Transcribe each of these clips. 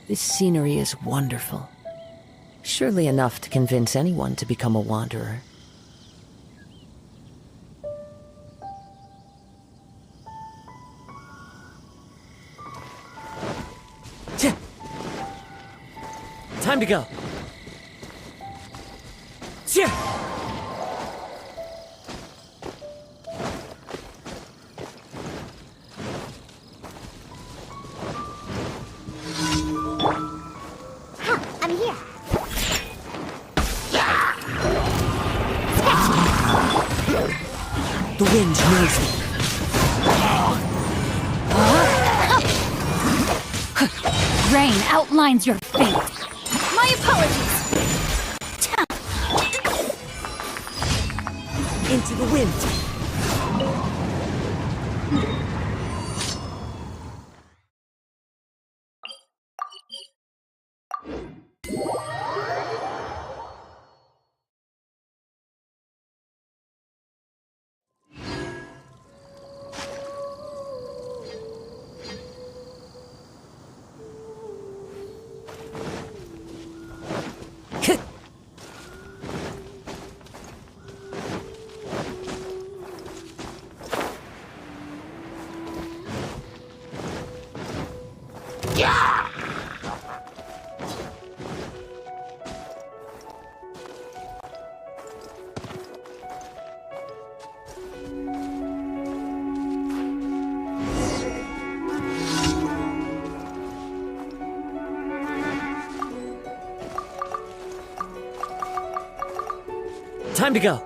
This scenery is wonderful. Surely enough to convince anyone to become a wanderer. Time to go. I'm here. The wind knows me. Rain outlines your fate. My apologies. Into the wind. Time to go.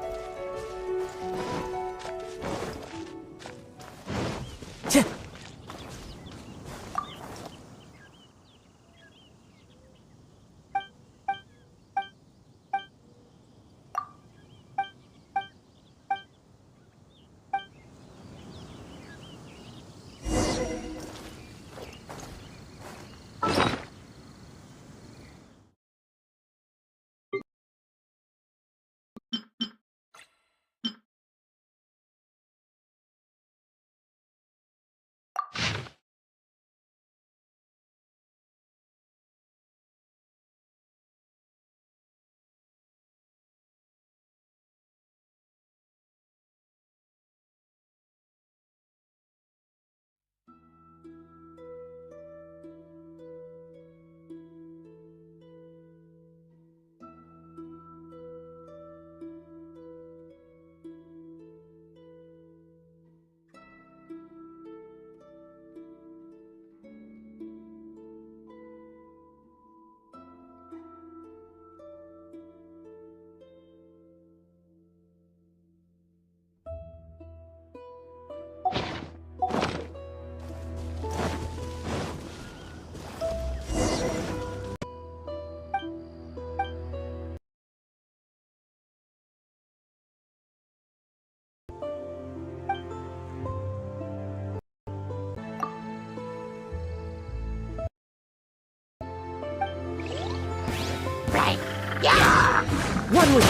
Right. Yeah! One with...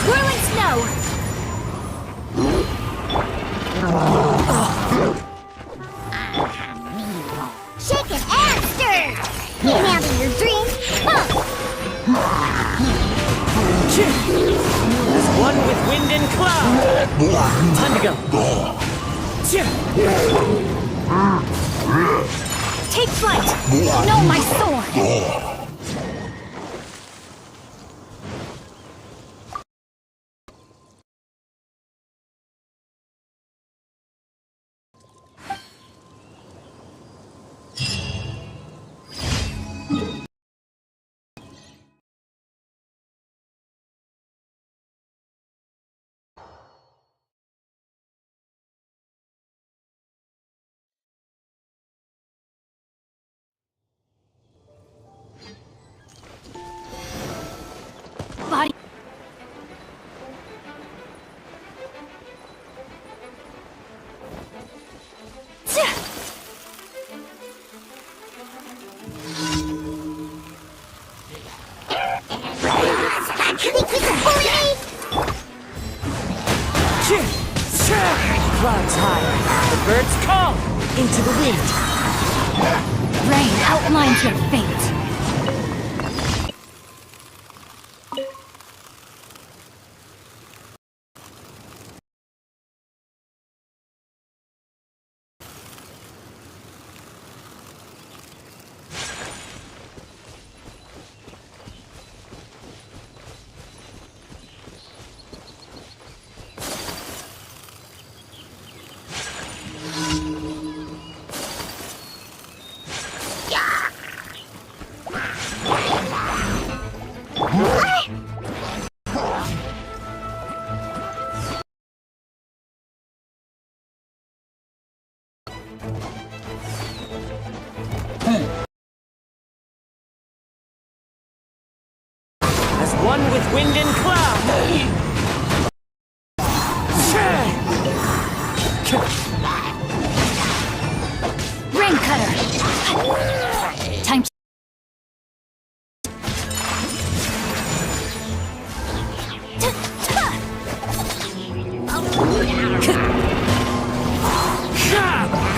Whirling snow! Shaken and stirred! Handling your dreams! There's one with wind and cloud. Time to go. Take flight! Know my sword! Clouds high. The birds call into the wind. Rain outlines your fate. As one with wind and cloud. Ring cutter. Time to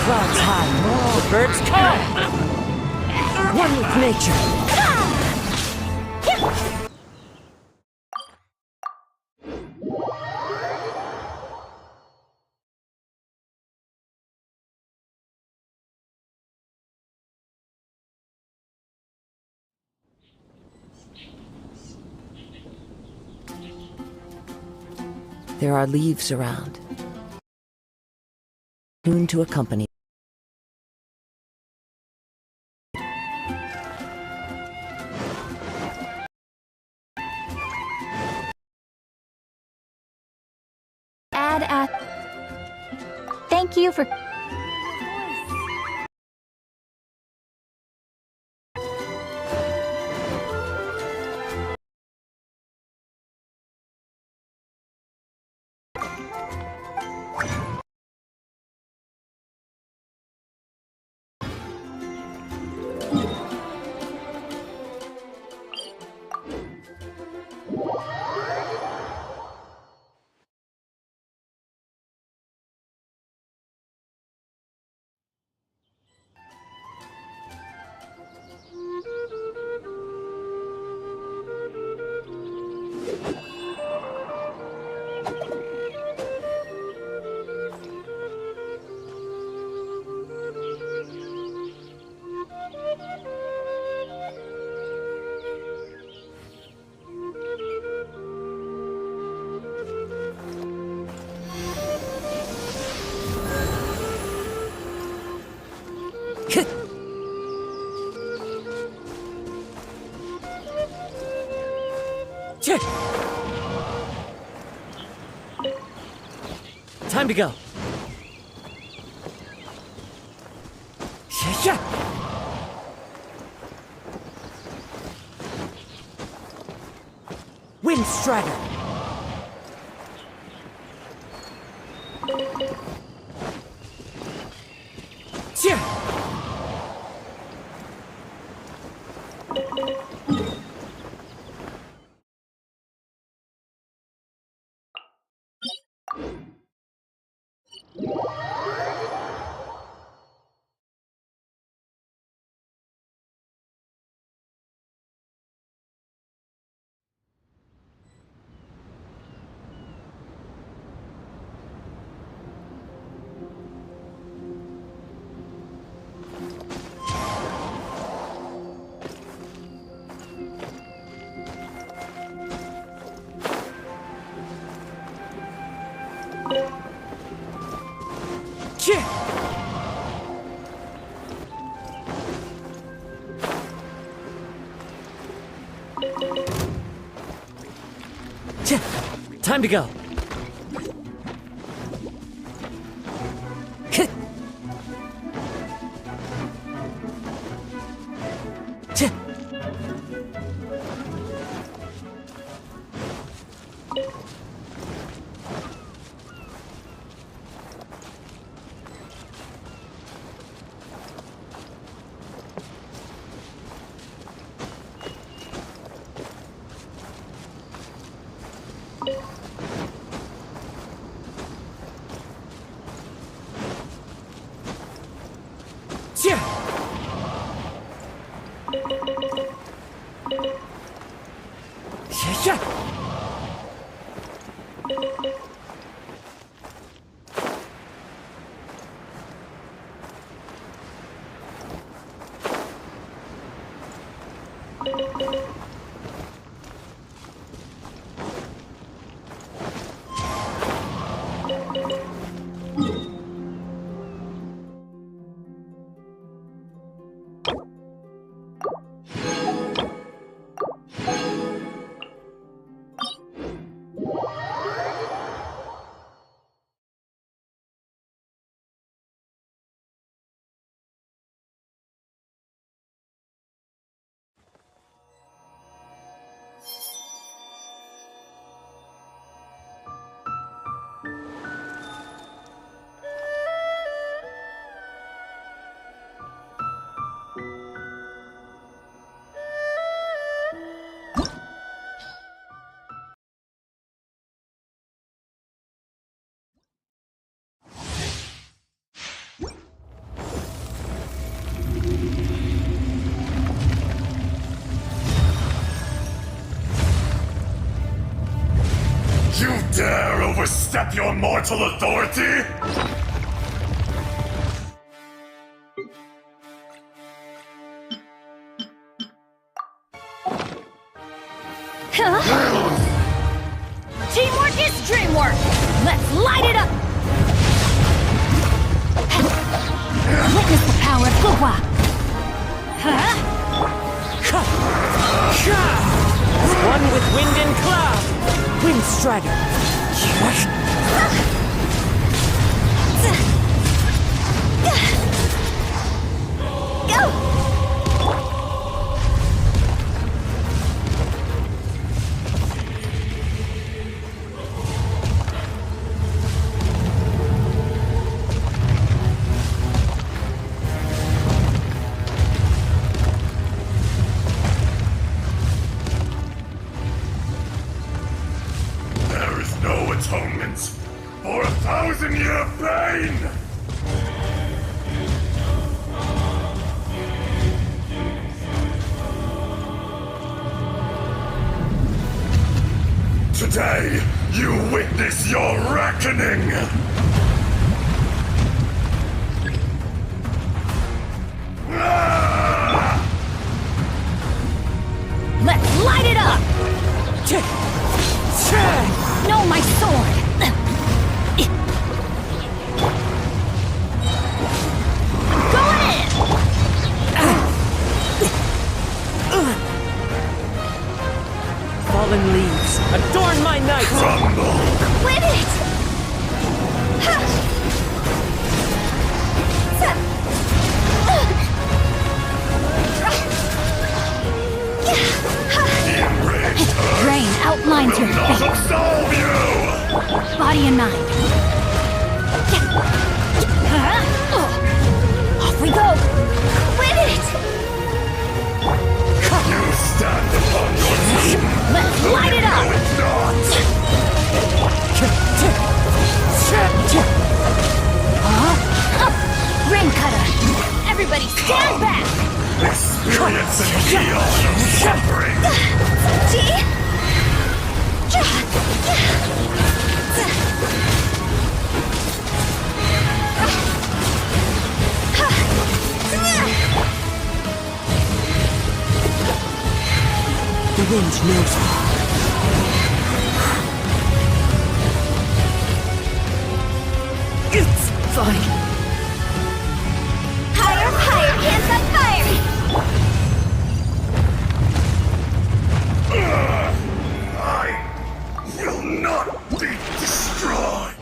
Clouds high. The birds call. One with nature. There are leaves around, tuned to accompany. add at. Thank you for. Time to go. Wind Strider. Time to go. overstep your mortal authority? Teamwork is dreamwork! Let's light it up! Witness the power of Gugwa! One with wind and cloud! Wind Strider! Go! There is no atonement for 1,000-year pain! Today, you witness your reckoning! Ah! Let's light it up! No, my sword! Going in! Fallen leaves, adorn my night! Rumble! Quit it! The enraged earth Rain outlines will your not fate, absolve you! body and mind. Off we go! Quit it! You stand upon your tomb! Let's light it up! No, it's not! Rain cutter! Everybody stand back! Experience an eon of suffering! The wind knows me. It's fine. Higher, higher, hands on fire! I will not be destroyed!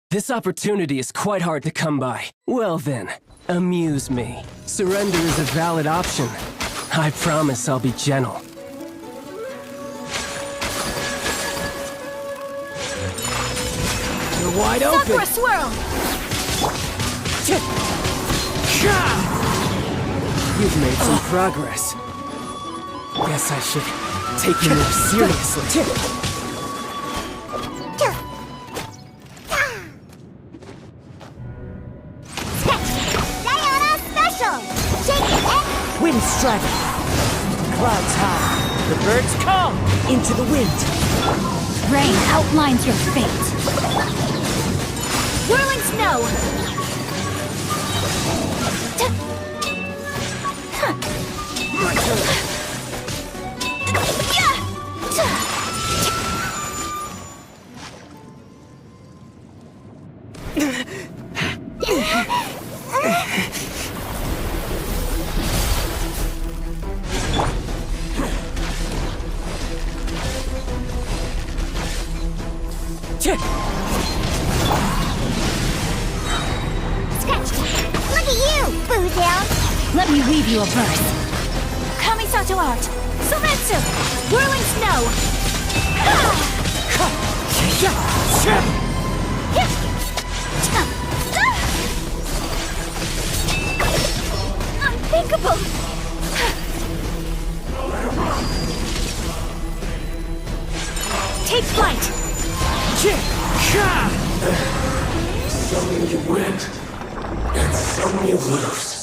This opportunity is quite hard to come by. Well then, amuse me. Surrender is a valid option. I promise I'll be gentle. You're wide open! Sakura swirl! You've made some progress. Guess I should take you more seriously. Sayonara special! Shake it and... Wind strike! Clouds high. The birds come into the wind. Rain outlines your fate. Whirling snow! Look at you, Boo Down! Let me weave you a verse. Kamisato art! Sometsu! Whirling snow! Unthinkable! Take flight! Some you win, and some you lose.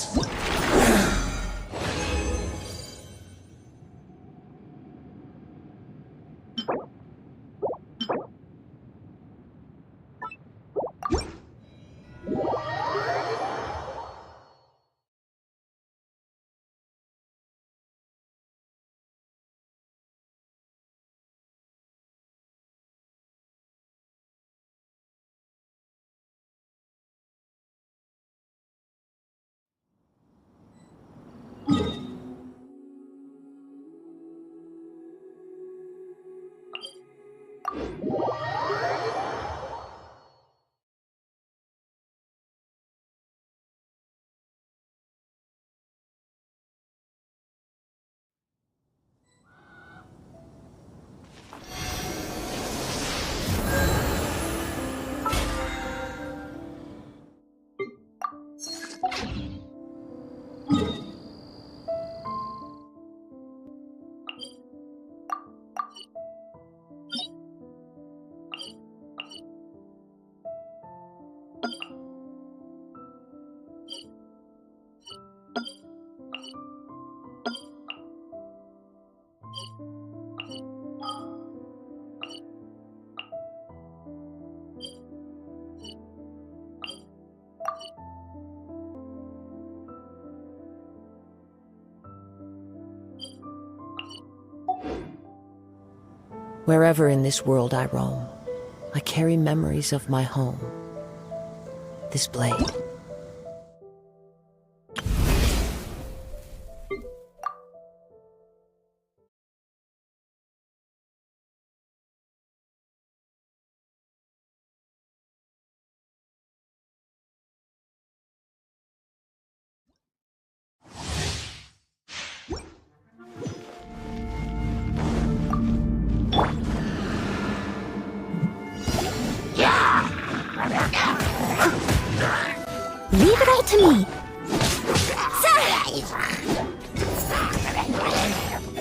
Wherever in this world I roam, I carry memories of my home. This blade. Leave it all to me.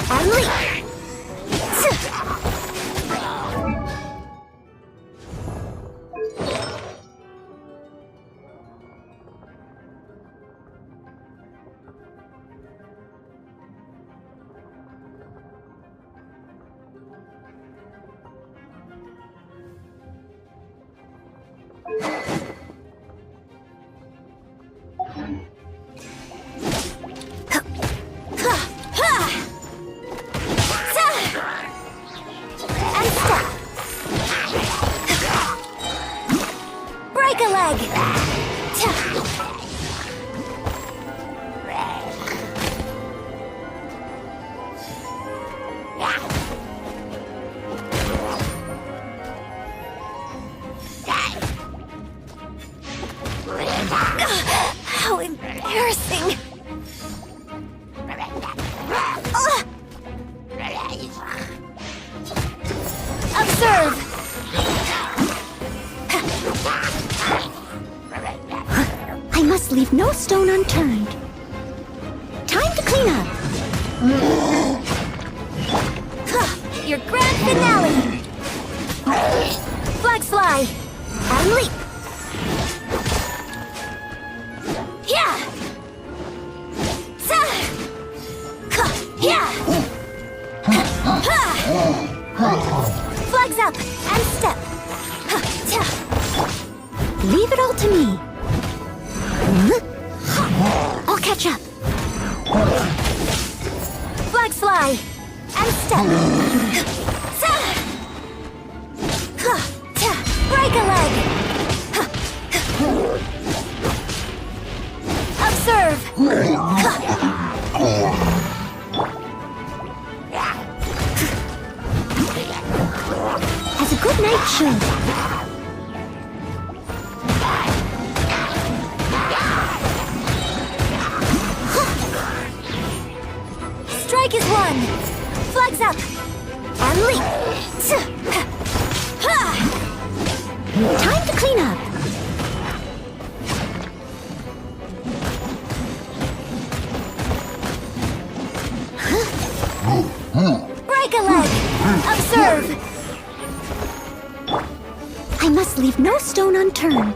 And leap. Break a leg! How embarrassing! Observe! I must leave no stone unturned. Time your grand finale! Flag fly! And leap! Yeah! Ta! Ka! Yeah! Ha! Flags up and step! Ha! Ta! Leave it all to me! Ha! I'll catch up! Flags fly and step! Ta! Ha! Ta! Break a leg! Ha! Observe! As a good night should. Strike is one. Flags up. And leap. Time to clean up. Break a leg! Observe! I must leave no stone unturned.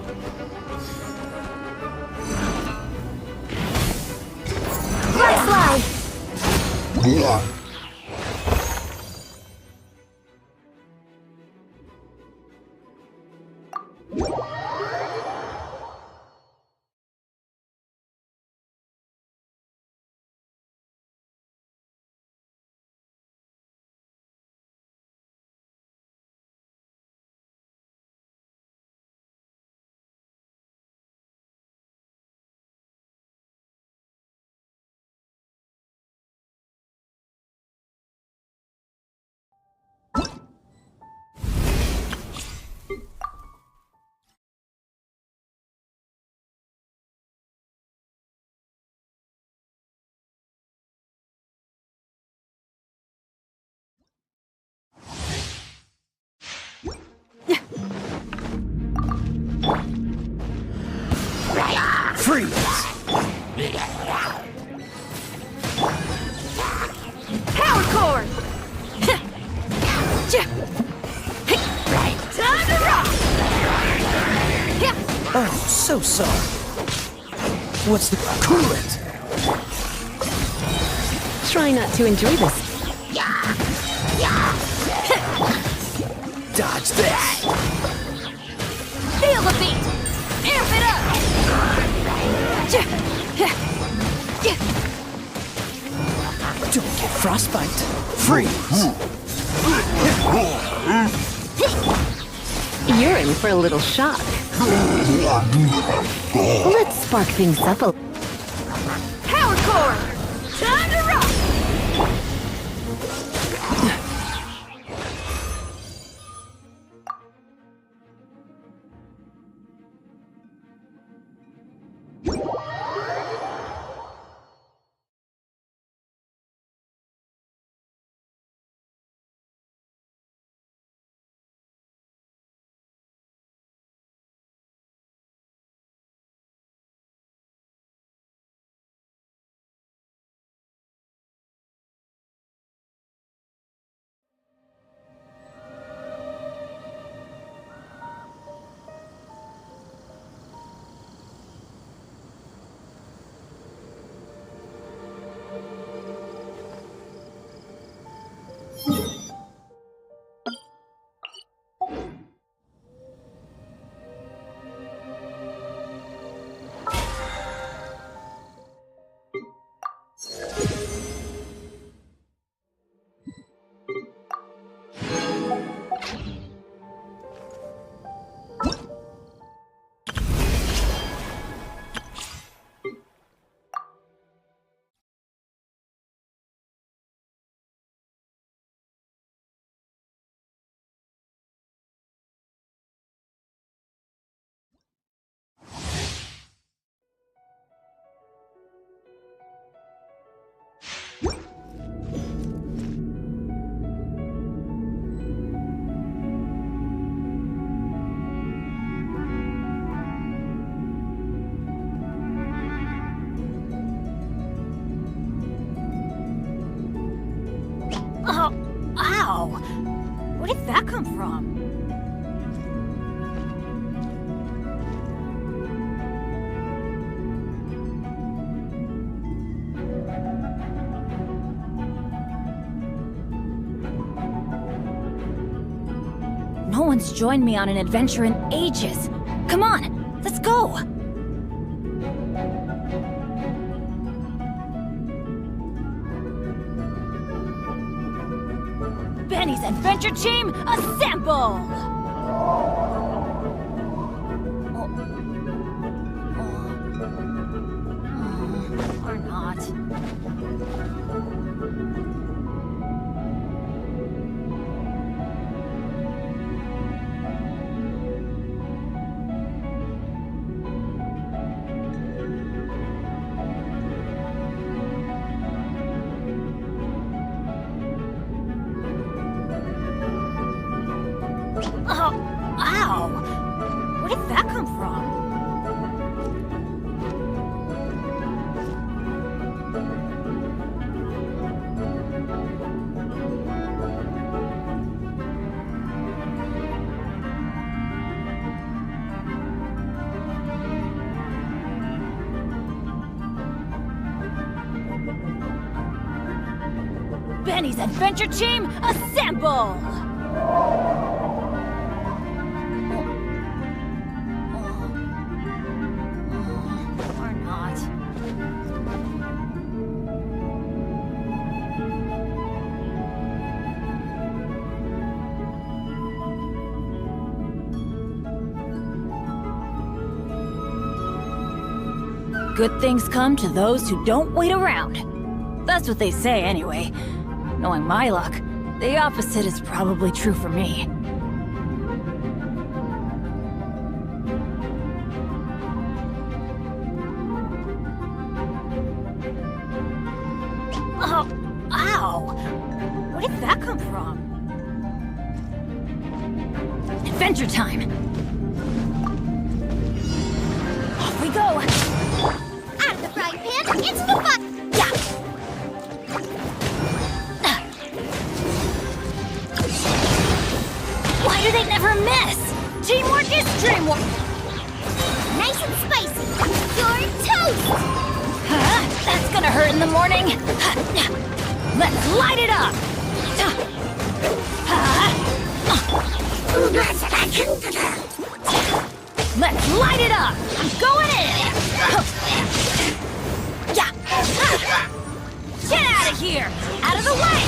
Flag fly! Freeze! Power chord! Time to rock! Oh, so sorry. What's the coolant? Try not to enjoy this. Dodge this. Feel the beat! Amp it up! Don't get frostbite. Freeze! You're in for a little shock. Let's spark things up a... Power chord! Time to rock! Ow! Where did that come from? No one's joined me on an adventure in ages. Come on, let's go! Benny's Adventure Team, assemble! Or not. Oh, ow! Where did that come from? Benny's Adventure Team, assemble! Or not. Good things come to those who don't wait around. That's what they say anyway. Knowing my luck, the opposite is probably true for me. Oh, ow! Where did that come from? Adventure time! Off we go! Out of the frying pan, into the pot! Yeah! Why do they never miss? Teamwork is dreamwork! Nice and spicy! You're toast! Huh? That's gonna hurt in the morning! Let's light it up! Let's light it up! I'm going in! Yeah! Get out of here! Out of the way!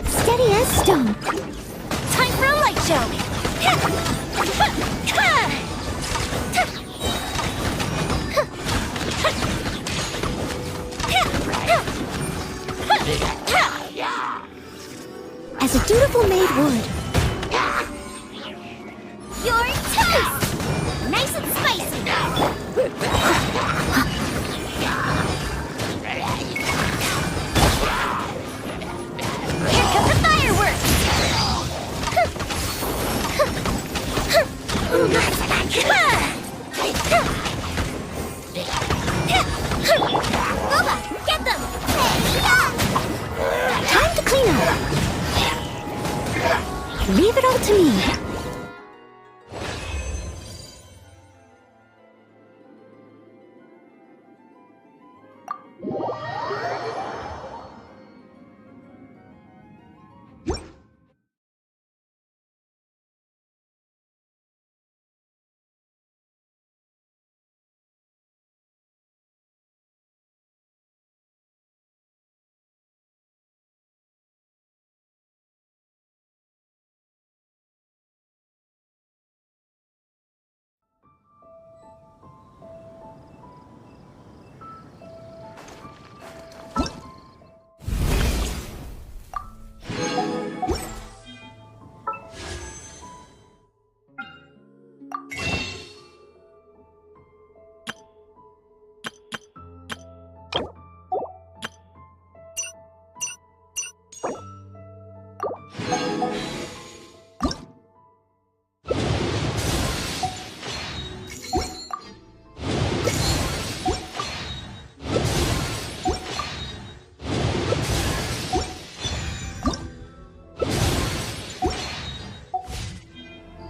Steady as stone. Time for a light show. Leave it all to me.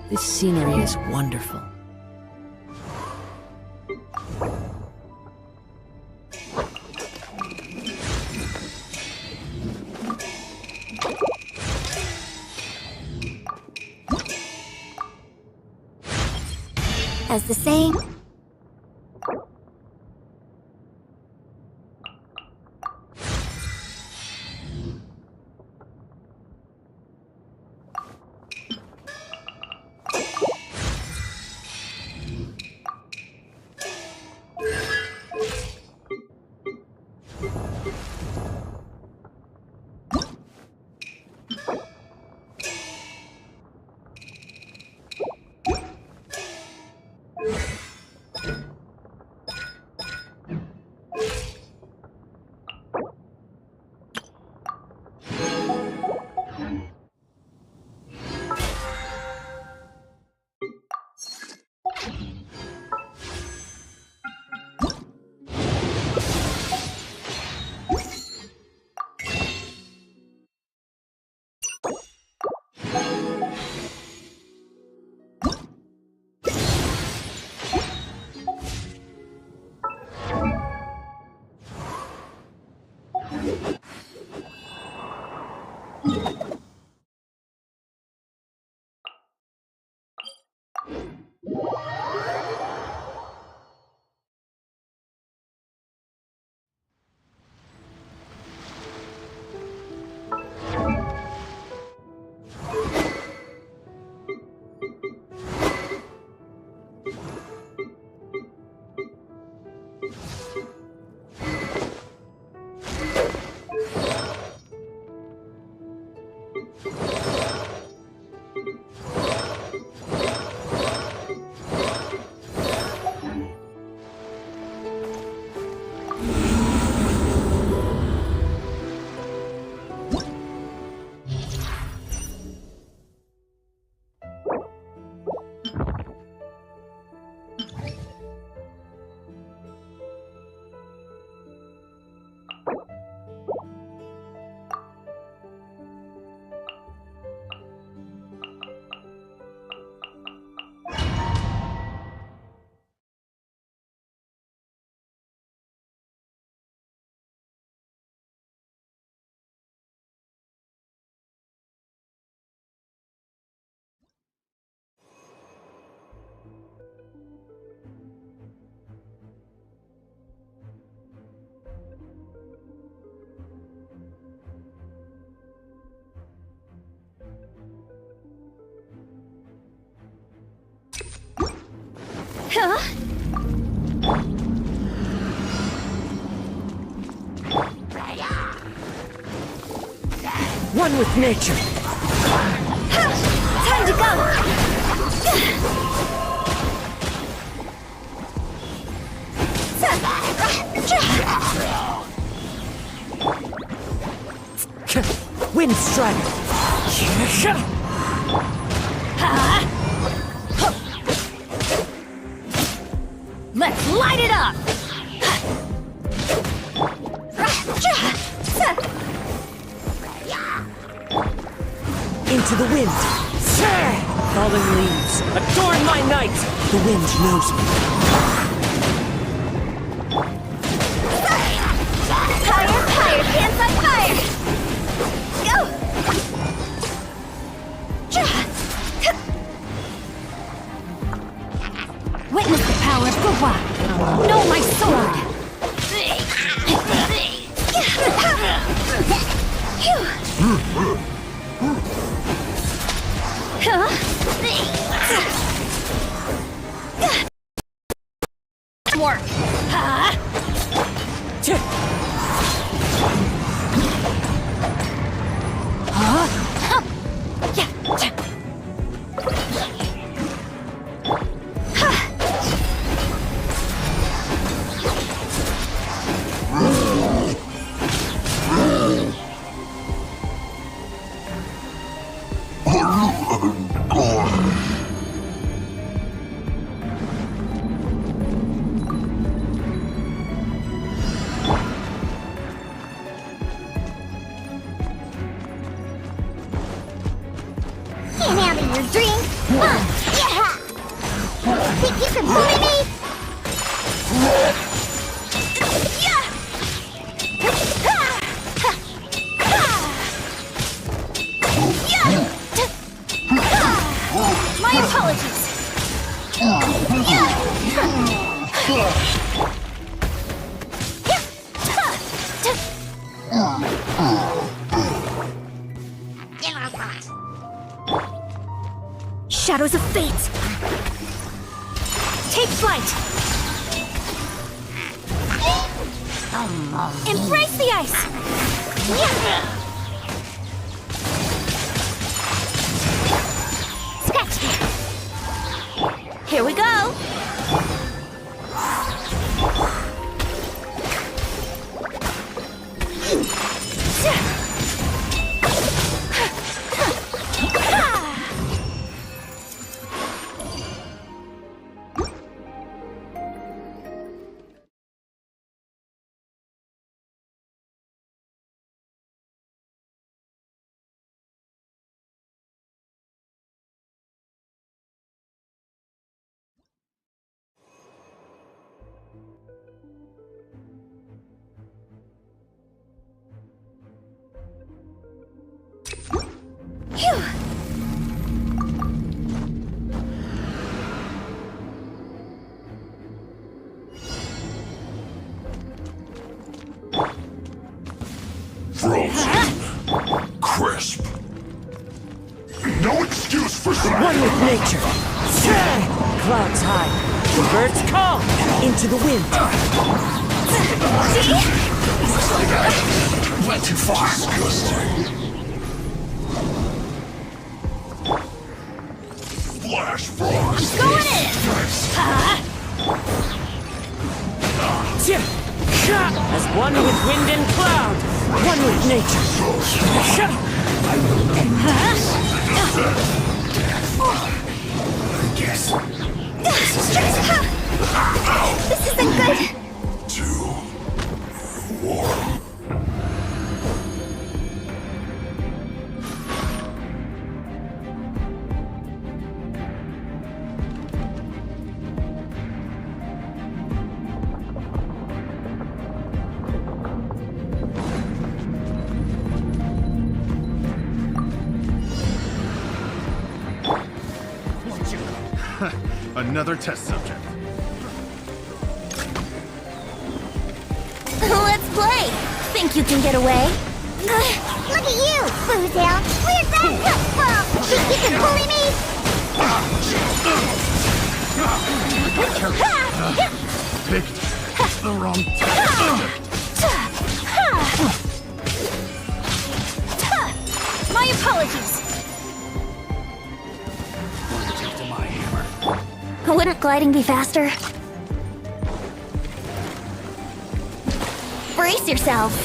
This scenery is wonderful. As the saying... Huh? One with nature. Time to go! Wind strike. Let's light it up! Into the wind. Falling leaves, adorn my night! The wind knows me. Higher, higher, hands on fire! Go! Witness the power of Guhua! Know my sword! Work! Can't handle your dream. Yeah. Think you can bully me? Yeah. My apologies. Shadows of fate. Take flight. Embrace the ice. Scratch there. Here we go. Phew. Frozen. Crisp. No excuse for slack. One with nature. Clouds high, birds call into the wind. Went too far. Disgusting. Flash frogs. Going in. As one with wind and cloud, one with nature. I guess. This isn't good. Too warm. Another test subject. Let's play. Think you can get away? Look at you, Boozound. Where'd that come from? Think you can bully me? Picked the wrong test subject. My apologies. To my hammer. Wouldn't gliding be faster? Brace yourselves.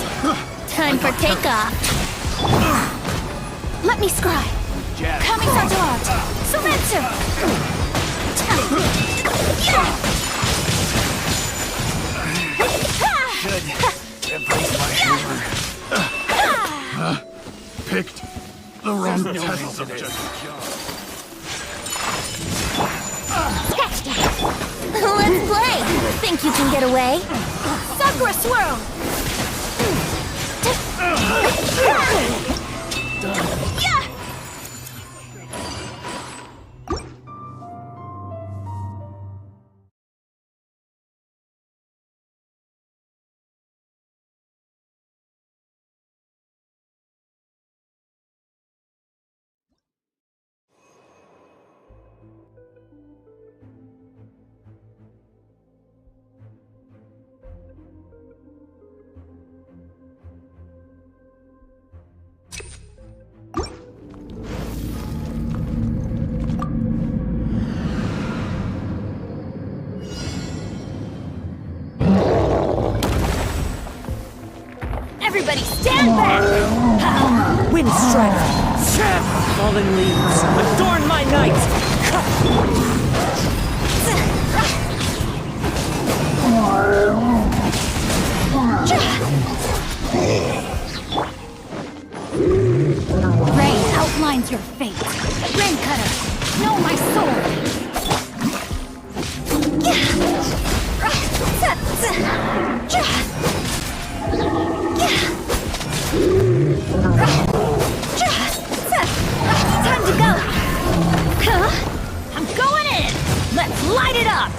Time for takeoff. Let me scry. Coming Santalot. Sumetsu. Should embrace my hammer. Picked the wrong test subject. Think you can get away? Sakura swirl! Yeah! Everybody stand back! Wind strike! Fallen leaves, adorn my night! Rain outlines your fate. Rain cutter, know my sword. Time to go. Huh? I'm going in. Let's light it up.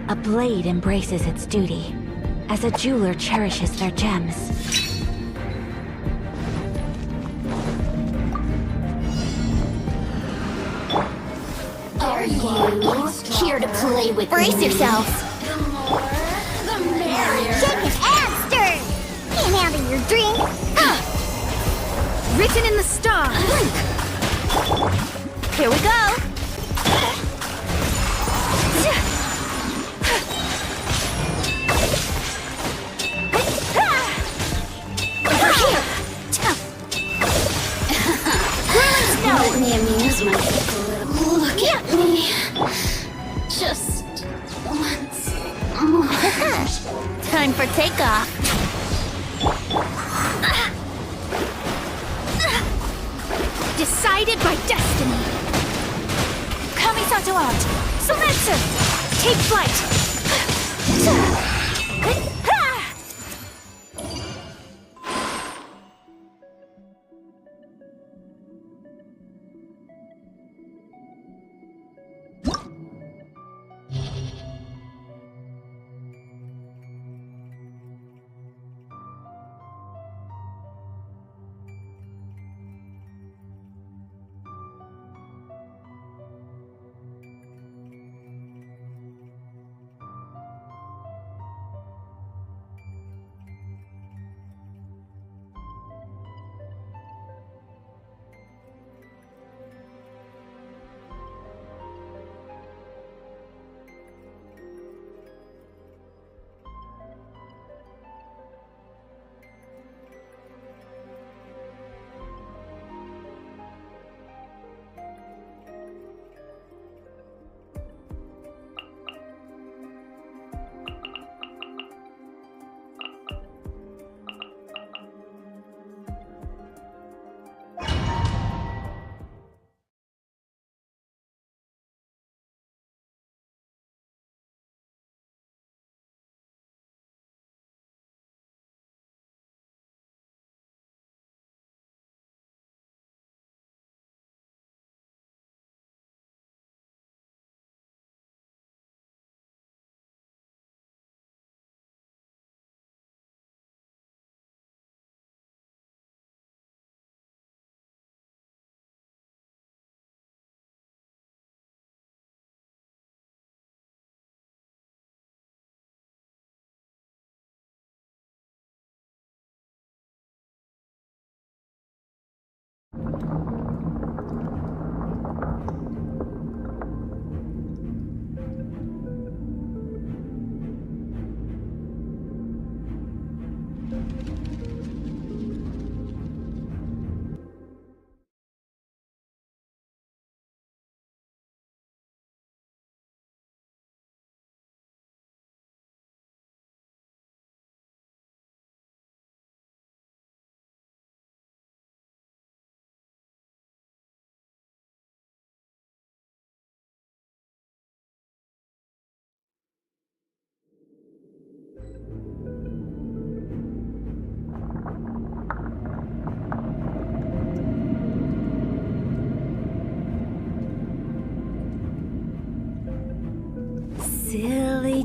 A blade embraces its duty, as a jeweler cherishes their gems. Are you here to play with Brace yourselves. The more, the merrier. Shake it and stir. Can't handle your drink. Written in the stars. Here we go. Let me amuse myself a little. Look at me. Just once more. Time for takeoff. Decided by destiny. Kamisato out. Sometsu. Take flight.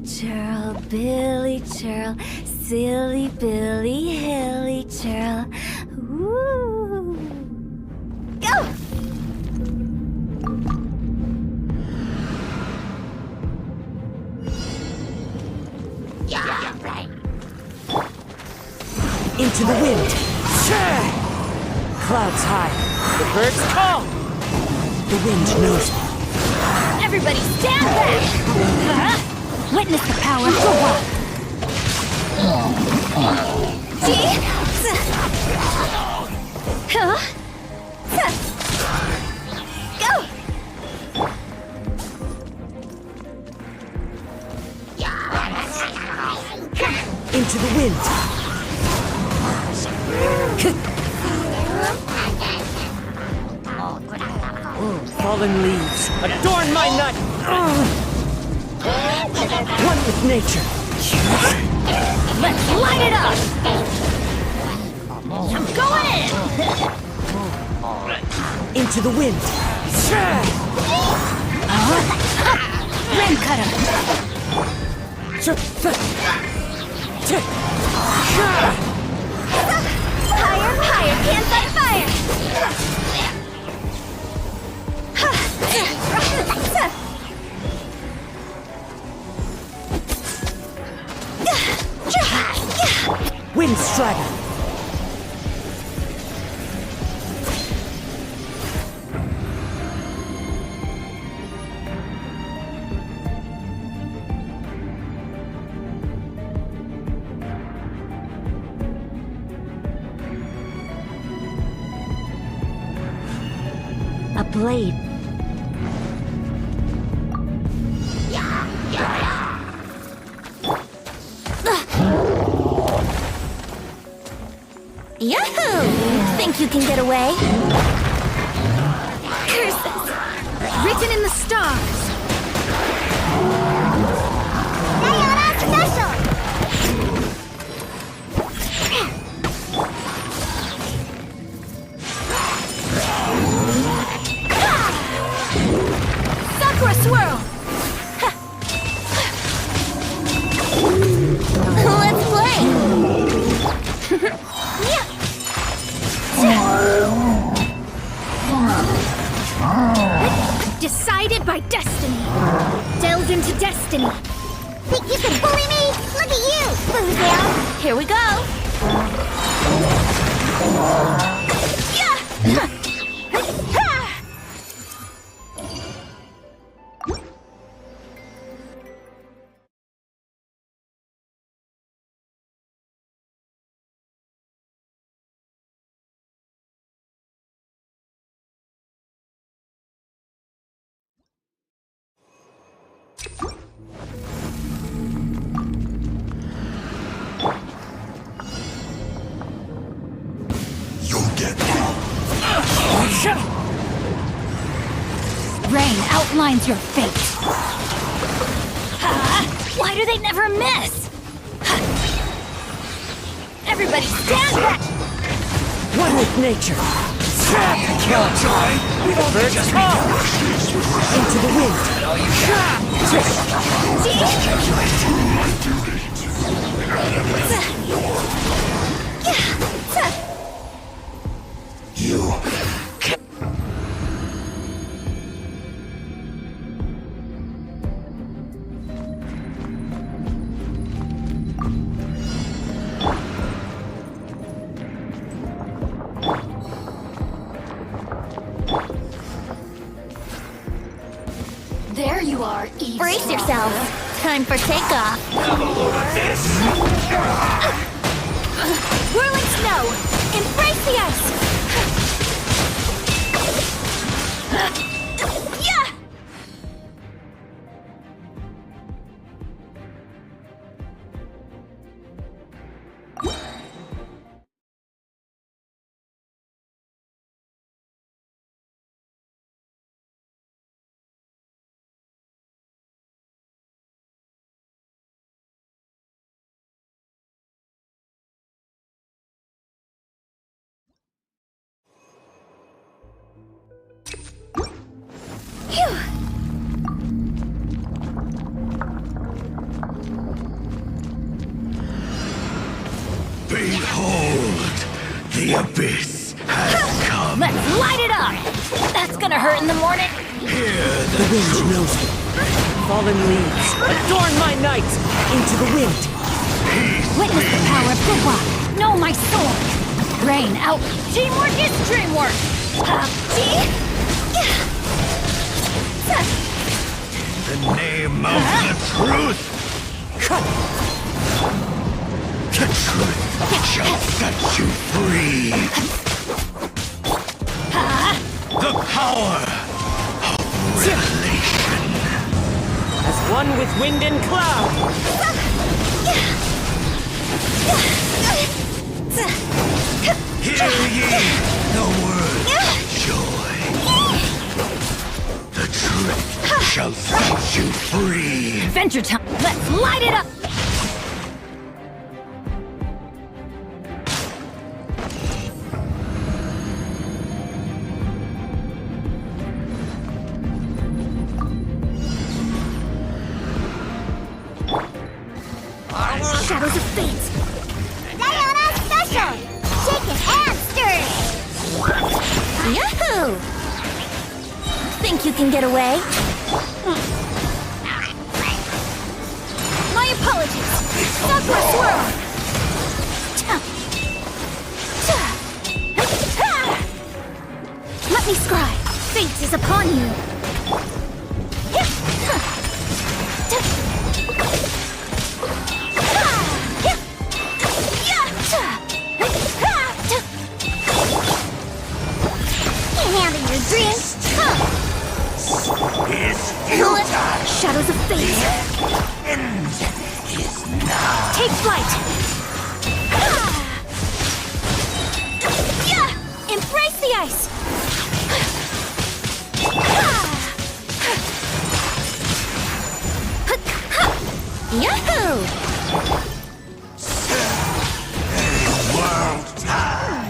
churl, Billy churl, silly Billy Hilly churl. Woo! Go! Into the wind. Clouds high. The birds call. The wind knows me. Everybody stand back! Witness the power of the wild. Go! Into the wind. Fallen leaves, adorn my nut! One with nature. Let's light it up! I'm going in! Into the wind. Rim cutter! Higher, higher, can't fight fire! Wind strider. A blade. Yahoo! Think you can get away? Curses! Written in the stars! Diana Special! Sakura Swirl! Let's play! Decided by destiny. Delved into destiny. Think you can bully me? Look at you, Boozle. Here we go. Yeah! You'll get Rain outlines your fate. Why do they never miss? Everybody stand back! One with nature. Kill. The birds call. Into the wind. you. There you are, Eve. Brace yourself. Time for takeoff. Whirling snow. Embrace the ice. Yeah! The abyss has come. Let's light it up! That's gonna hurt in the morning. The wind knows me. Fallen leaves, adorn my night into the wind. Witness the power of Kupa. Know my sword. Rain out. Teamwork is dreamwork. In the name of the truth. The truth shall set you free. The power of revelation. As one with wind and cloud. Hear ye the word of joy. The truth shall set you free. Adventure time. Let's light it up. Shadows of Fate! Diana Special! Shaken and stirred! Yahoo! Think you can get away? My apologies! Sakura Swirl! Let me scry! Fate is upon you! Handle your dreams. Shadows of Fate. Take flight. Embrace the ice. Yahoo! World time.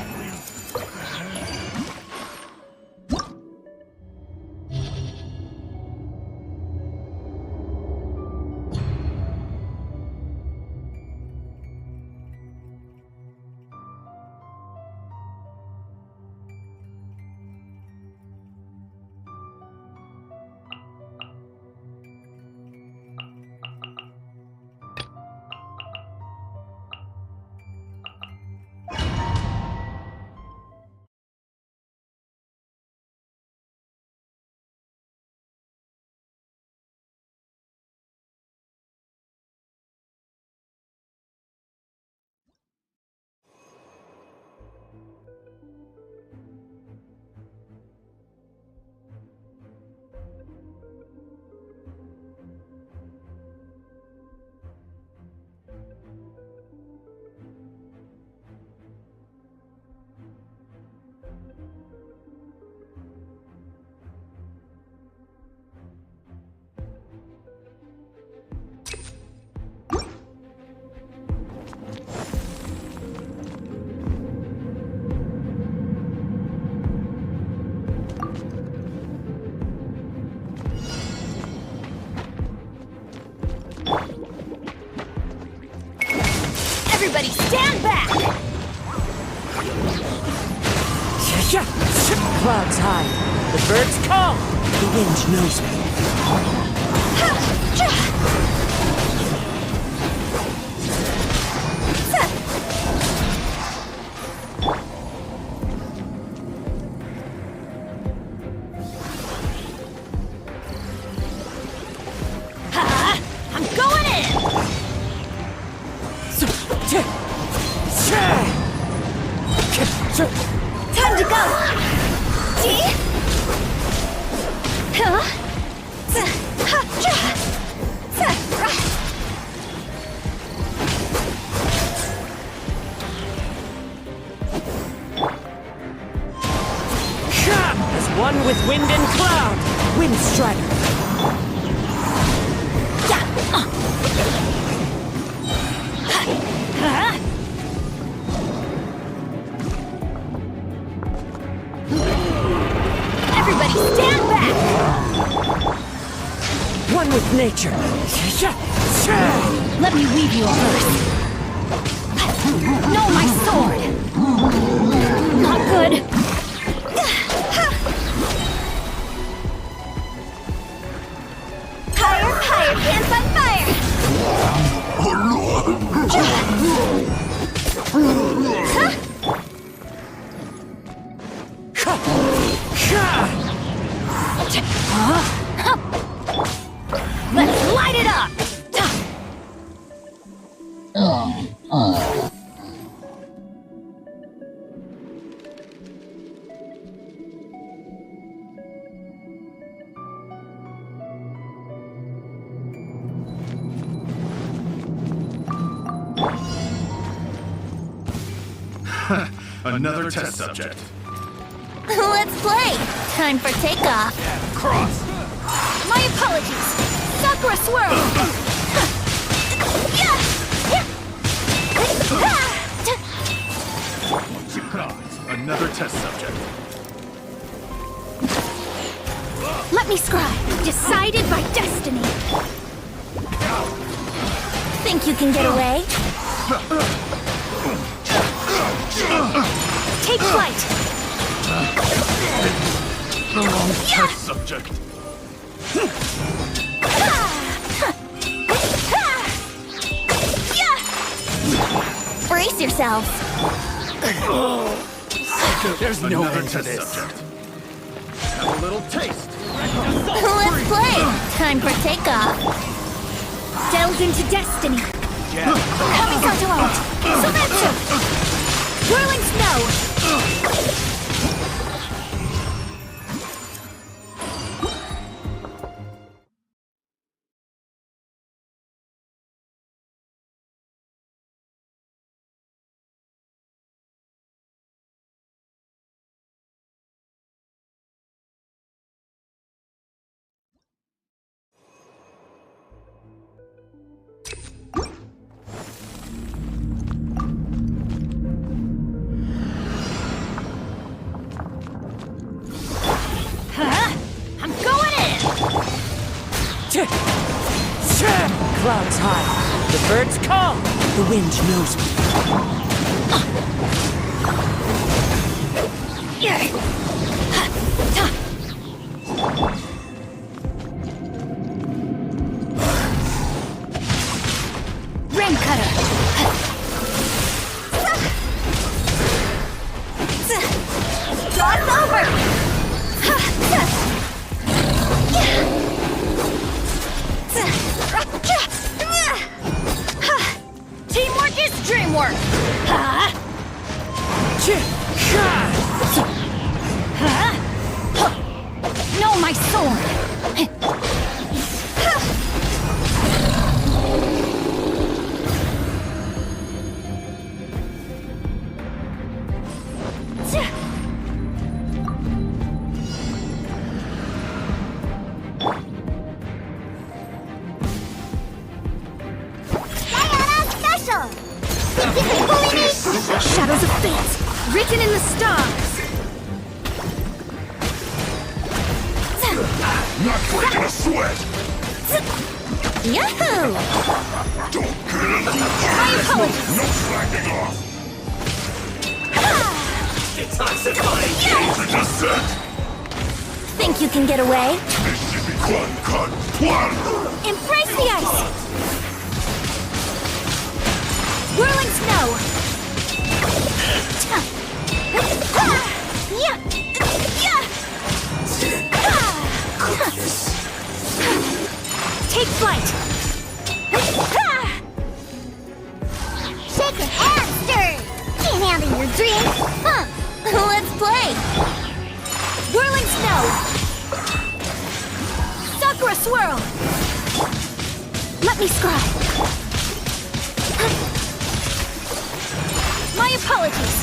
Everybody stand back! Clouds high. The birds call. The wind knows me. I'm going in! Time to go! As one with wind and cloud. Wind strider. Everybody stand back! One with nature. Let me weave you a verse. Know my sword! good. Higher, higher, pants on fire! Let's light it up! Another test subject. Let's play! Time for takeoff. Cross. My apologies! Sakura swirl! Surprise. Another test subject. Let me scribe. Decided by destiny. Think you can get away? Take flight! The wrong test subject. Brace yourselves! There's no end to this. Subject. Have a little taste. Let's play! Time for takeoff! Delve into destiny! Kamisato out! Sometsu! Whirling snow! I'm going in! Clouds high. The birds call. The wind knows me. Rain cutter! Cross over! Teamwork is dreamwork! Know my sword! Special! Shadows of fate, written in the stars. Not breaking a sweat! Yahoo! Don't get in the My apologies. No slacking off! Detoxifying the descent! Think you can get away? One! Embrace the ice! Whirling snow! Take flight! Shake your hamster! Can't handle your drink! Huh? Let's play! Whirling snow! Sakura swirl! Let me scribe! My apologies!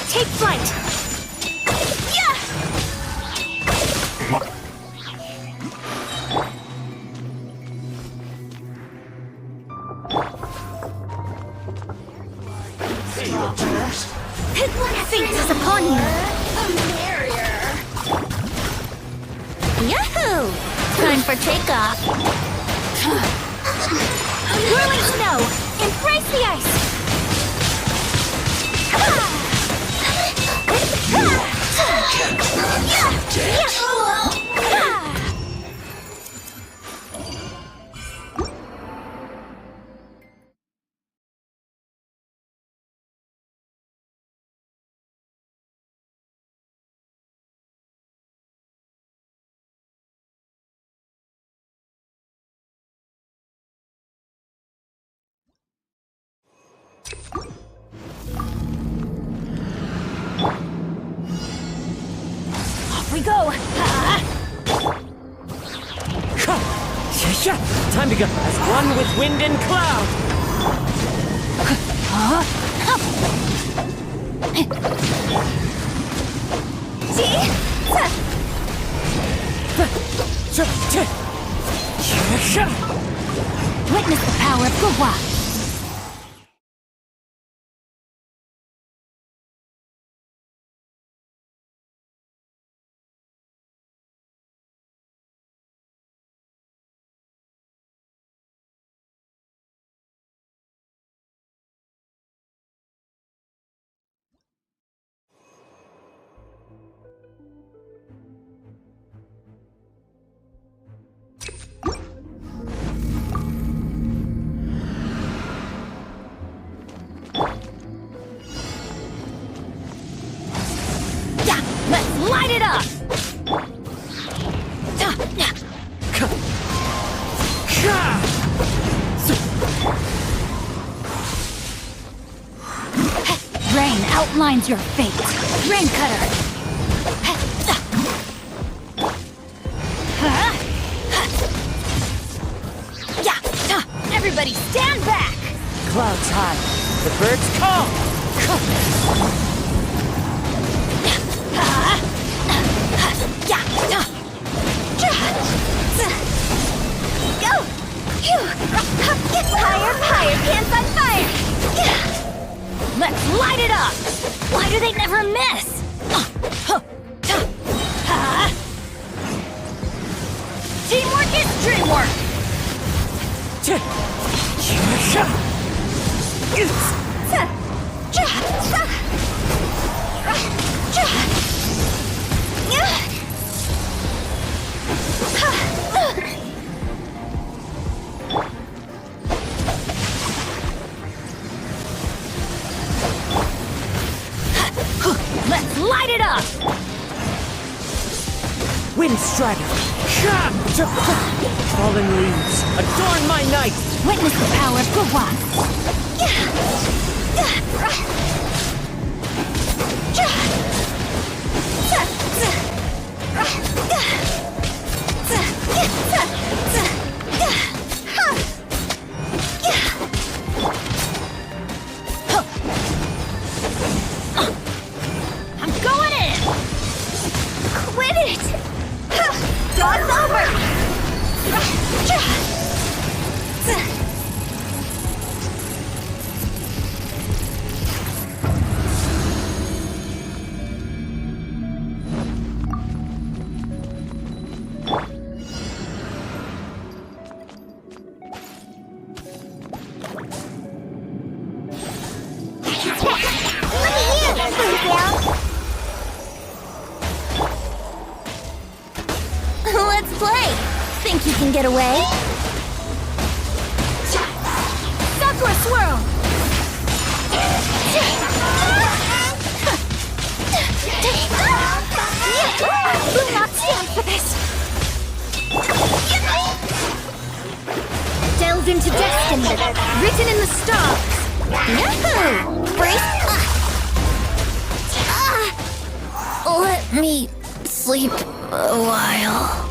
Take flight! Fate is upon you! Yahoo! Time for takeoff. Whirling snow! Embrace the ice! Off we go! Time to go as one with wind and cloud. Witness the power of Gua. Yeah, let's light it up! Rain outlines your fate. Rain cutter. Yeah, everybody stand back. Clouds high, the birds call. Go! Higher, higher, pants on fire! Let's light it up! Why do they never miss? Teamwork is dreamwork! Let's light it up! Wind strider. Fallen leaves, adorn my night. Witness the power of Gua. I'm going in! Quit it! Dog's over! Let's play! Think you can get away? Sakura swirl! I will not stand for this! Delve into destiny, written in the stars! Yahoo! Brace Let me sleep a while.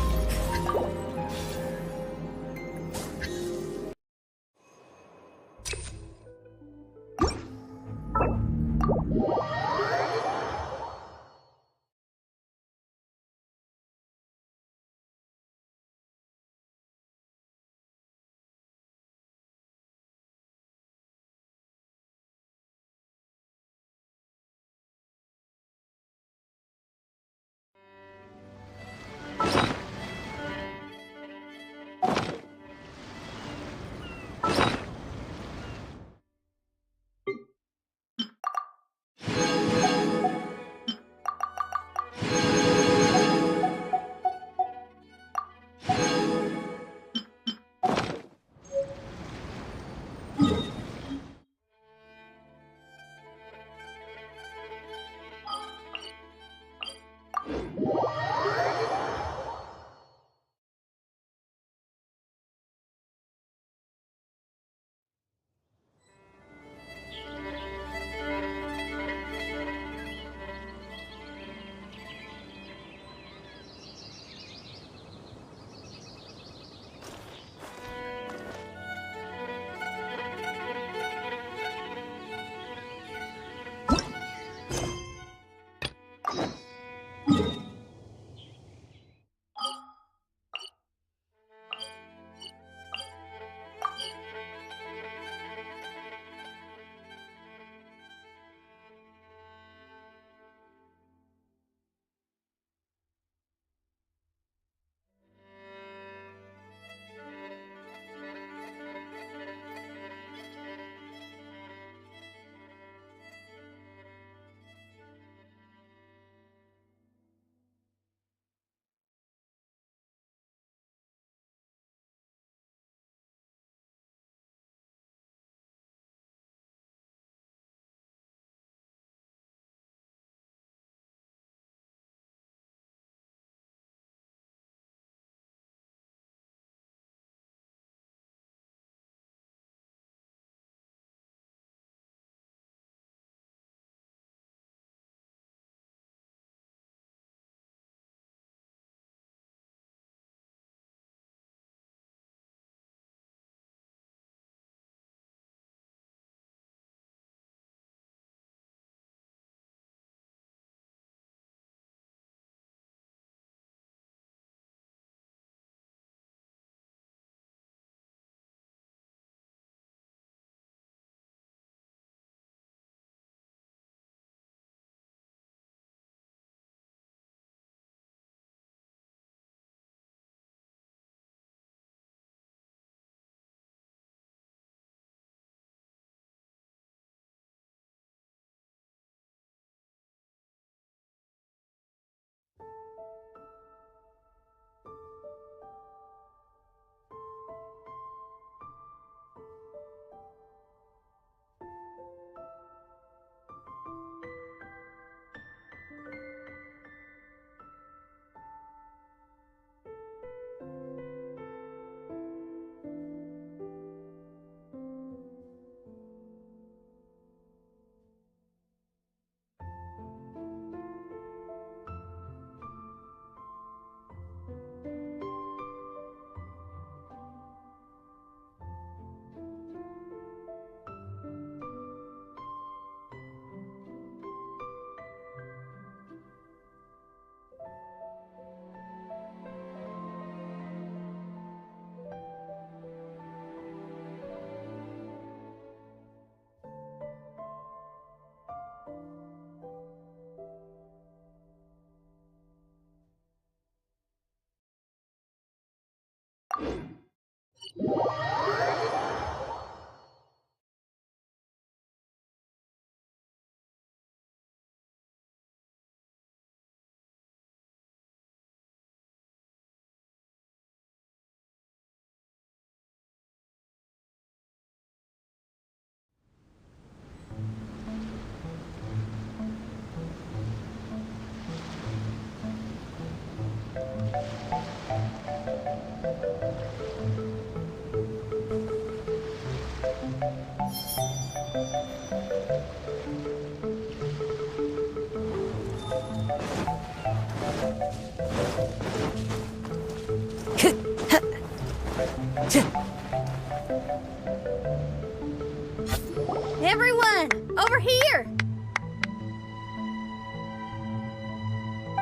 Everyone, over here!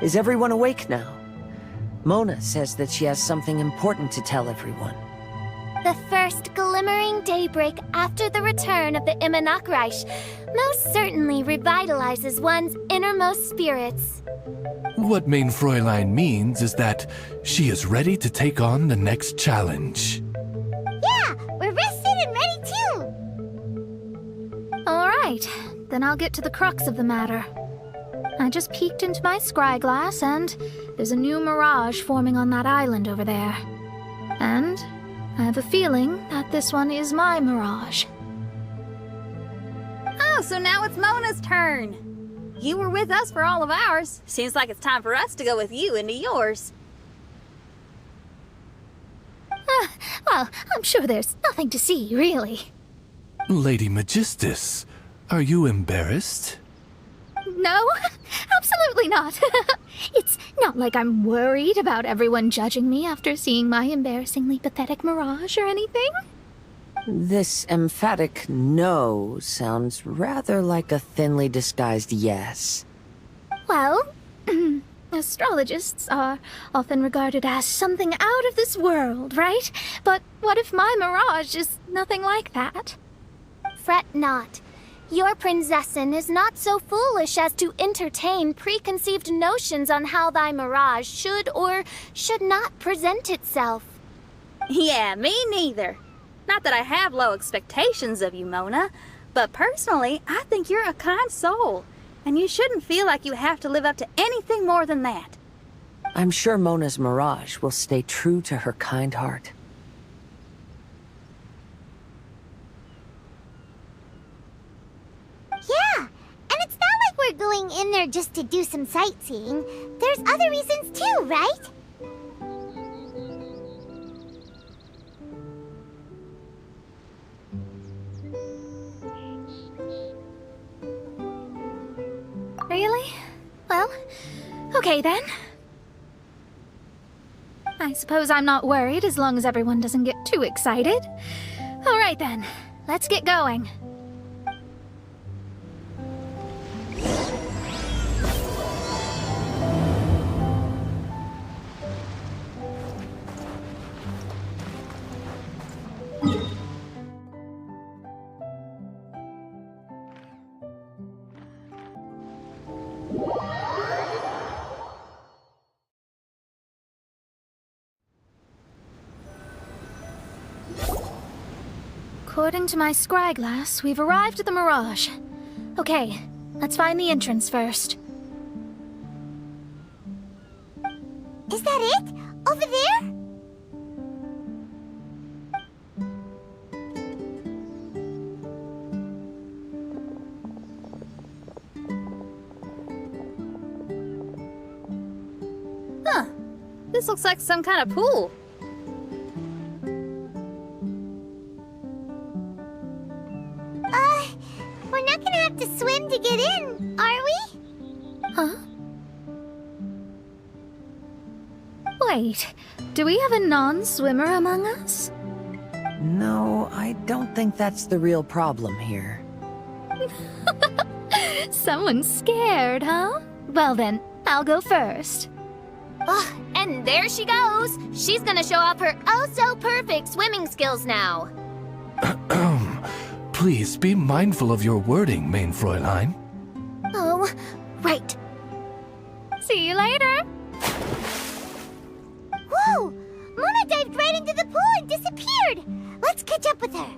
Is everyone awake now? Mona says that she has something important to tell everyone. The first glimmering daybreak after the return of the Immonakreich most certainly revitalizes one's innermost spirits. What Main Fräulein means is that she is ready to take on the next challenge. Yeah, we're rested and ready too! Alright, then I'll get to the crux of the matter. I just peeked into my scry glass and there's a new mirage forming on that island over there. And I have a feeling that this one is my mirage. Oh, so now it's Mona's turn. You were with us for all of ours. Seems like it's time for us to go with you into yours. Well, I'm sure there's nothing to see, really. Lady Magistus, are you embarrassed? No, absolutely not. It's not like I'm worried about everyone judging me after seeing my embarrassingly pathetic mirage or anything. This emphatic no sounds rather like a thinly disguised yes. Well, astrologists are often regarded as something out of this world, right? But what if my mirage is nothing like that? Fret not. Your prinzessin is not so foolish as to entertain preconceived notions on how thy mirage should or should not present itself. Yeah, me neither. Not that I have low expectations of you, Mona, but personally, I think you're a kind soul, and you shouldn't feel like you have to live up to anything more than that. I'm sure Mona's mirage will stay true to her kind heart. Yeah, and it's not like we're going in there just to do some sightseeing. There's other reasons too, right? Really? Well, okay then. I suppose I'm not worried as long as everyone doesn't get too excited. Alright then, let's get going. According to my scry glass, we've arrived at the Mirage. Okay, let's find the entrance first. Is that it? Over there? Huh. This looks like some kind of pool. We're not gonna have to swim to get in, are we? Huh? Wait, do we have a non-swimmer among us? No, I don't think that's the real problem here. Someone's scared, huh? Well then, I'll go first. Oh, and there she goes. She's gonna show off her oh-so-perfect swimming skills now. Please be mindful of your wording, Main Fräulein. Oh, right. See you later! Whoa! Mona dived right into the pool and disappeared! Let's catch up with her.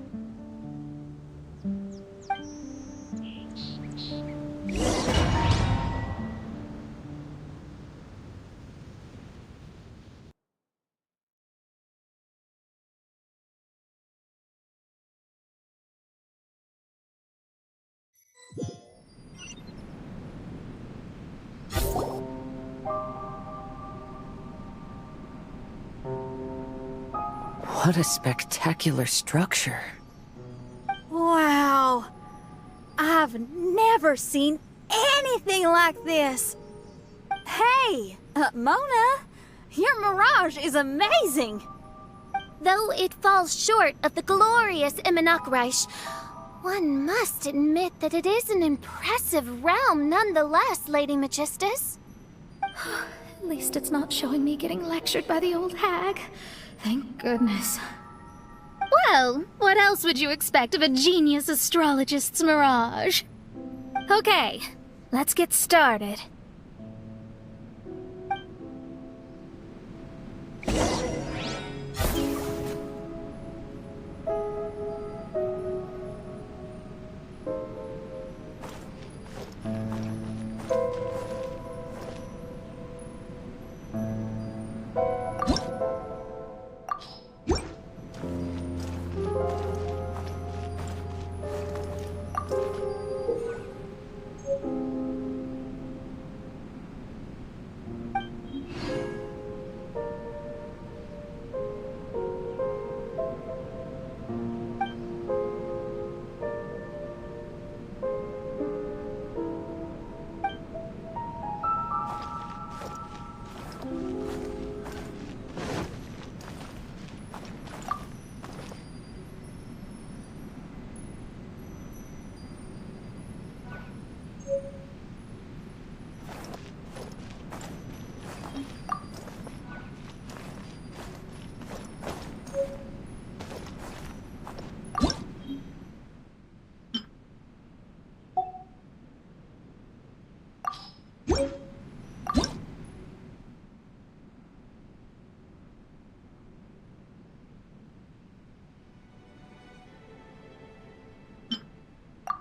What a spectacular structure. Wow. have never seen anything like this. Hey, Mona, your mirage is amazing. Though it falls short of the glorious Immunokreich, one must admit that it is an impressive realm nonetheless, Lady Magistus. At least it's not showing me getting lectured by the old hag. Thank goodness. Well, what else would you expect of a genius astrologist's mirage? Okay, let's get started.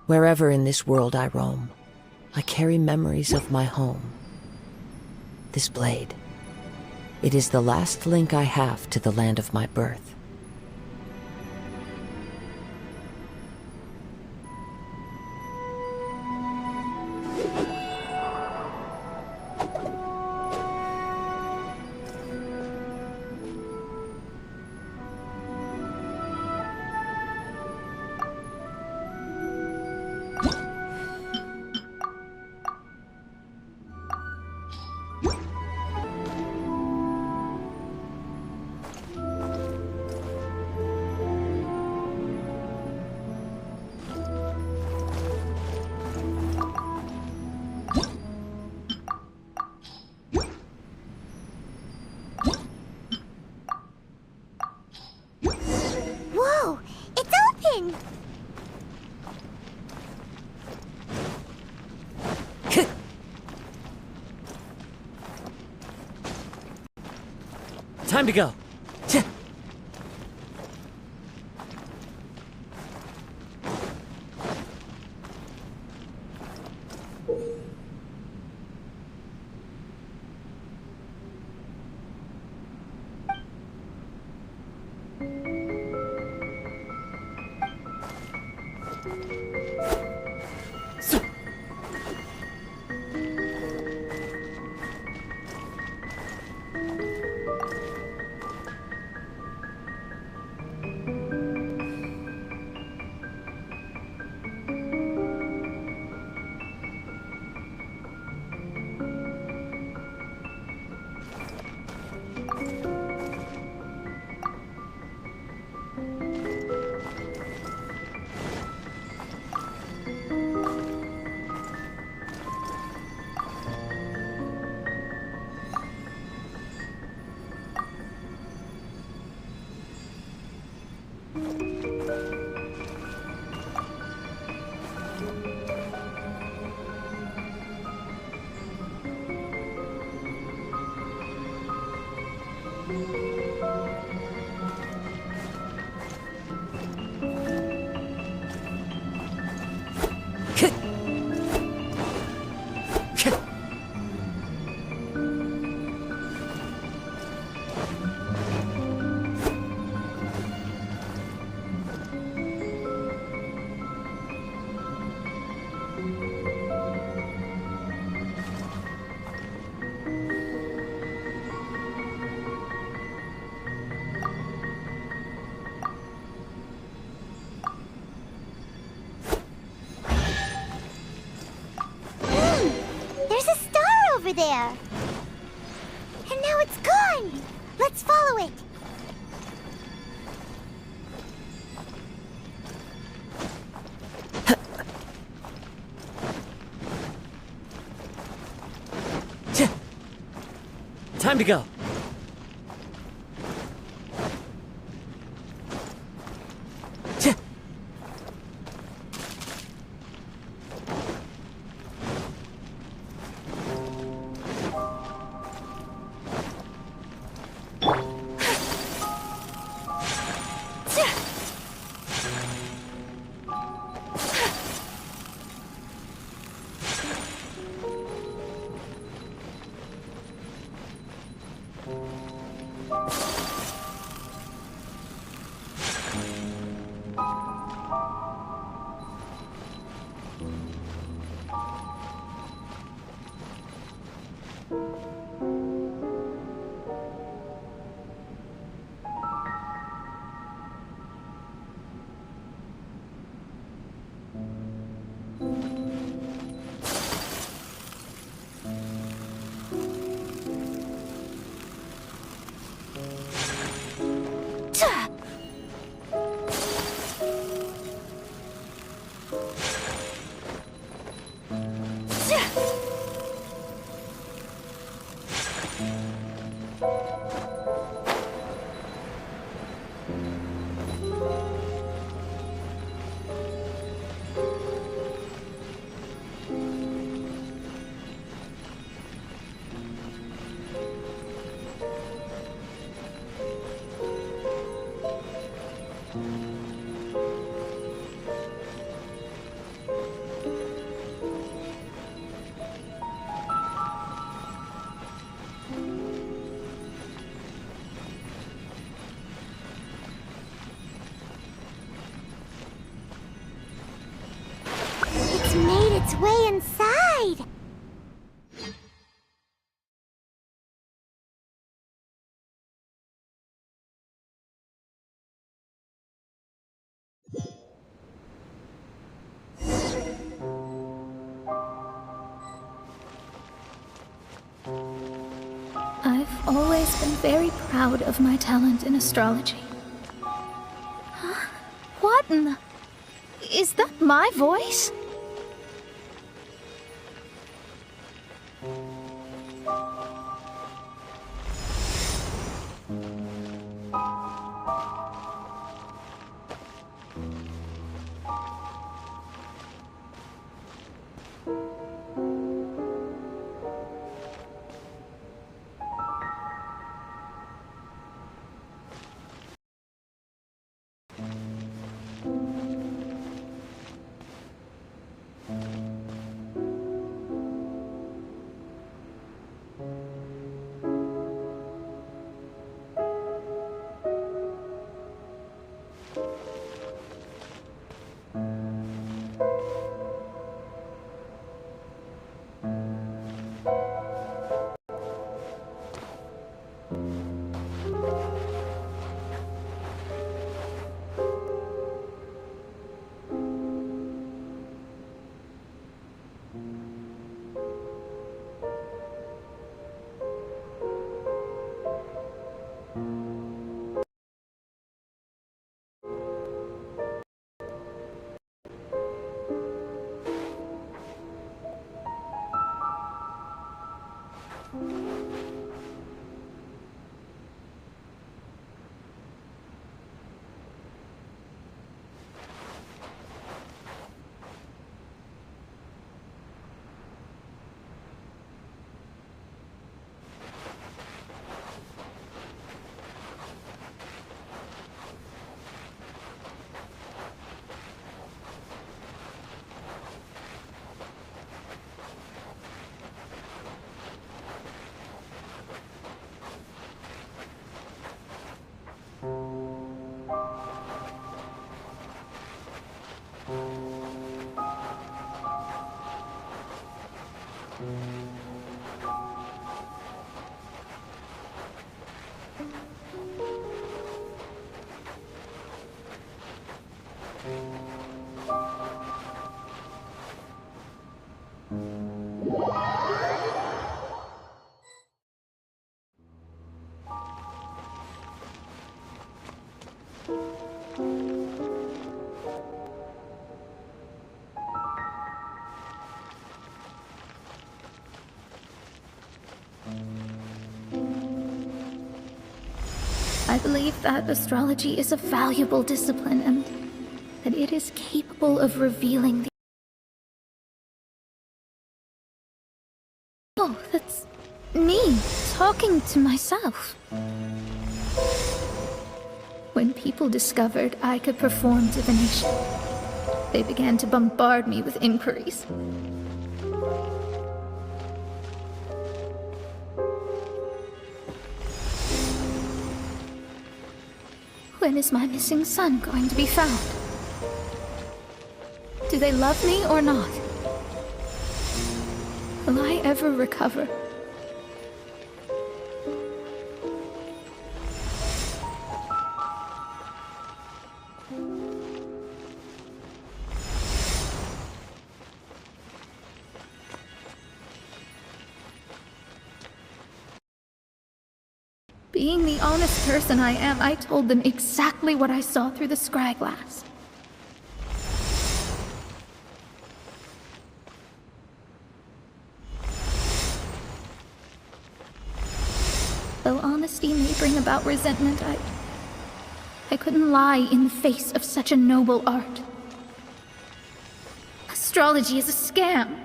Wherever in this world I roam, I carry memories of my home. This blade, it is the last link I have to the land of my birth. Whoa! It's open! Time to go. over there. And now it's gone! Let's follow it! Time to go. It's made its way inside! I've always been very proud of my talent in astrology. Huh? What in the... Is that my voice? I believe that astrology is a valuable discipline and that it is capable of revealing the... Oh, that's me talking to myself. When people discovered I could perform divination, they began to bombard me with inquiries. When is my missing son going to be found? Do they love me or not? Will I ever recover? Being the honest person I am, I told them exactly what I saw through the scryglass. Though honesty may bring about resentment, I couldn't lie in the face of such a noble art. Astrology is a scam.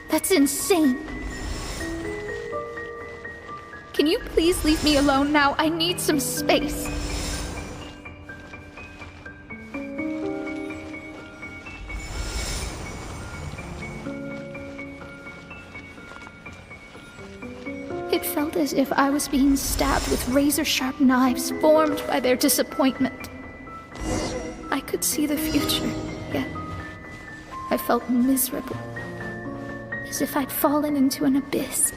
That's insane. Can you please leave me alone now? I need some space. It felt as if I was being stabbed with razor-sharp knives formed by their disappointment. I could see the future, yet I felt miserable. As if I'd fallen into an abyss.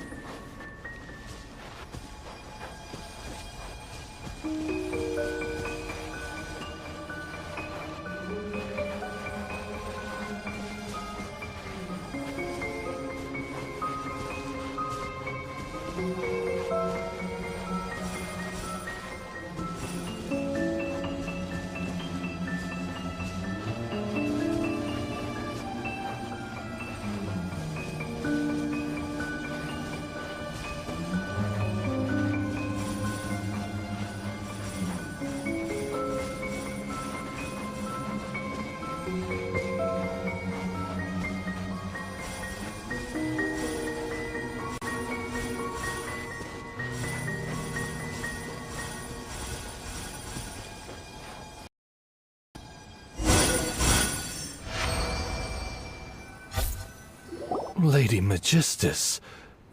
Lady Magistus,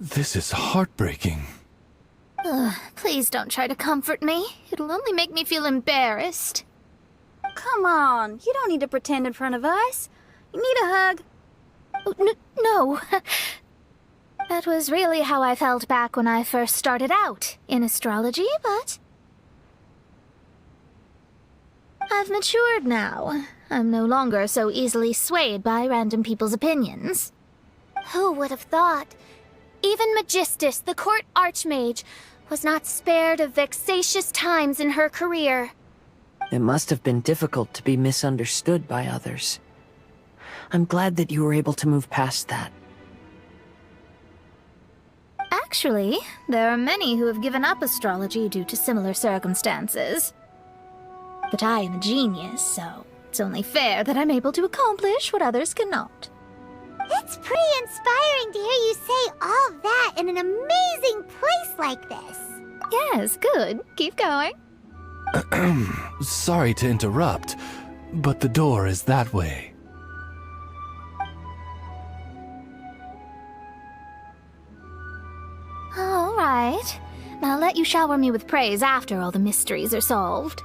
this is heartbreaking. Please don't try to comfort me. It'll only make me feel embarrassed. Come on, you don't need to pretend in front of us. You need a hug. Oh, no. That was really how I felt back when I first started out in astrology, but... I've matured now. I'm no longer so easily swayed by random people's opinions. Who would have thought? Even Magistus, the court archmage, was not spared of vexatious times in her career. It must have been difficult to be misunderstood by others. I'm glad that you were able to move past that. Actually, there are many who have given up astrology due to similar circumstances. But I am a genius, so it's only fair that I'm able to accomplish what others cannot. It's pretty inspiring to hear you say all that in an amazing place like this. Yes, good. Keep going. Sorry to interrupt, but the door is that way. All right. I'll let you shower me with praise after all the mysteries are solved.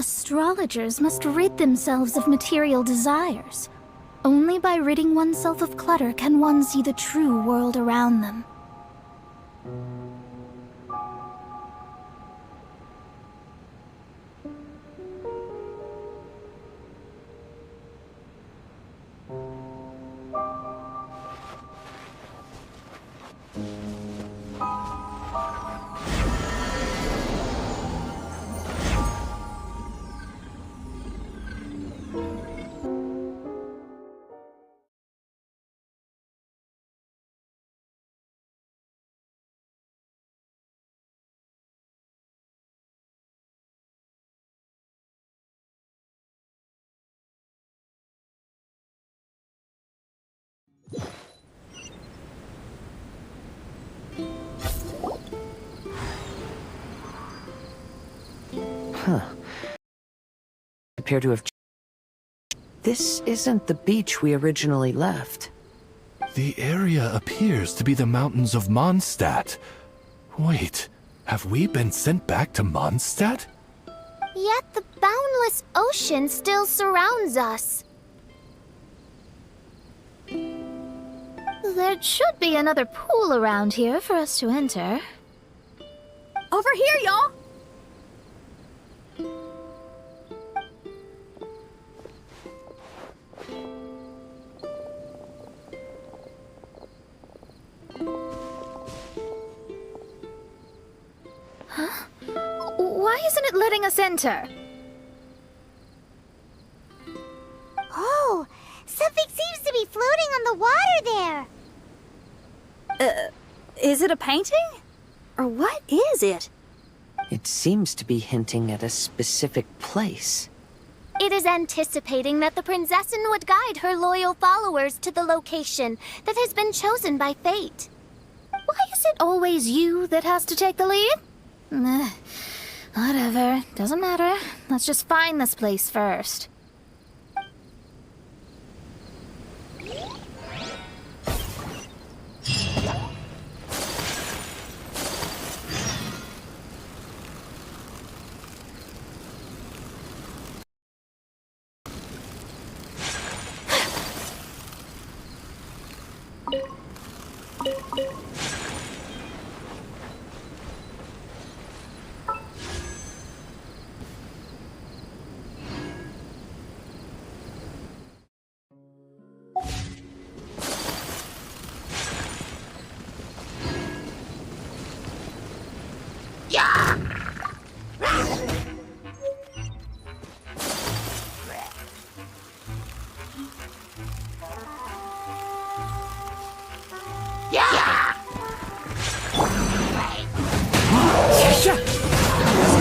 Astrologers must rid themselves of material desires. Only by ridding oneself of clutter can one see the true world around them. Appear to have. This isn't the beach we originally left. The area appears to be the mountains of Mondstadt. Wait, have we been sent back to Mondstadt? Yet the boundless ocean still surrounds us. There should be another pool around here for us to enter. Over here, y'all! Huh? Why isn't it letting us enter? Oh, something seems to be floating on the water there. Is it a painting? Or what is it? It seems to be hinting at a specific place. It is anticipating that the Prinzessin would guide her loyal followers to the location that has been chosen by fate. Why is it always you that has to take the lead? Whatever, doesn't matter. Let's just find this place first.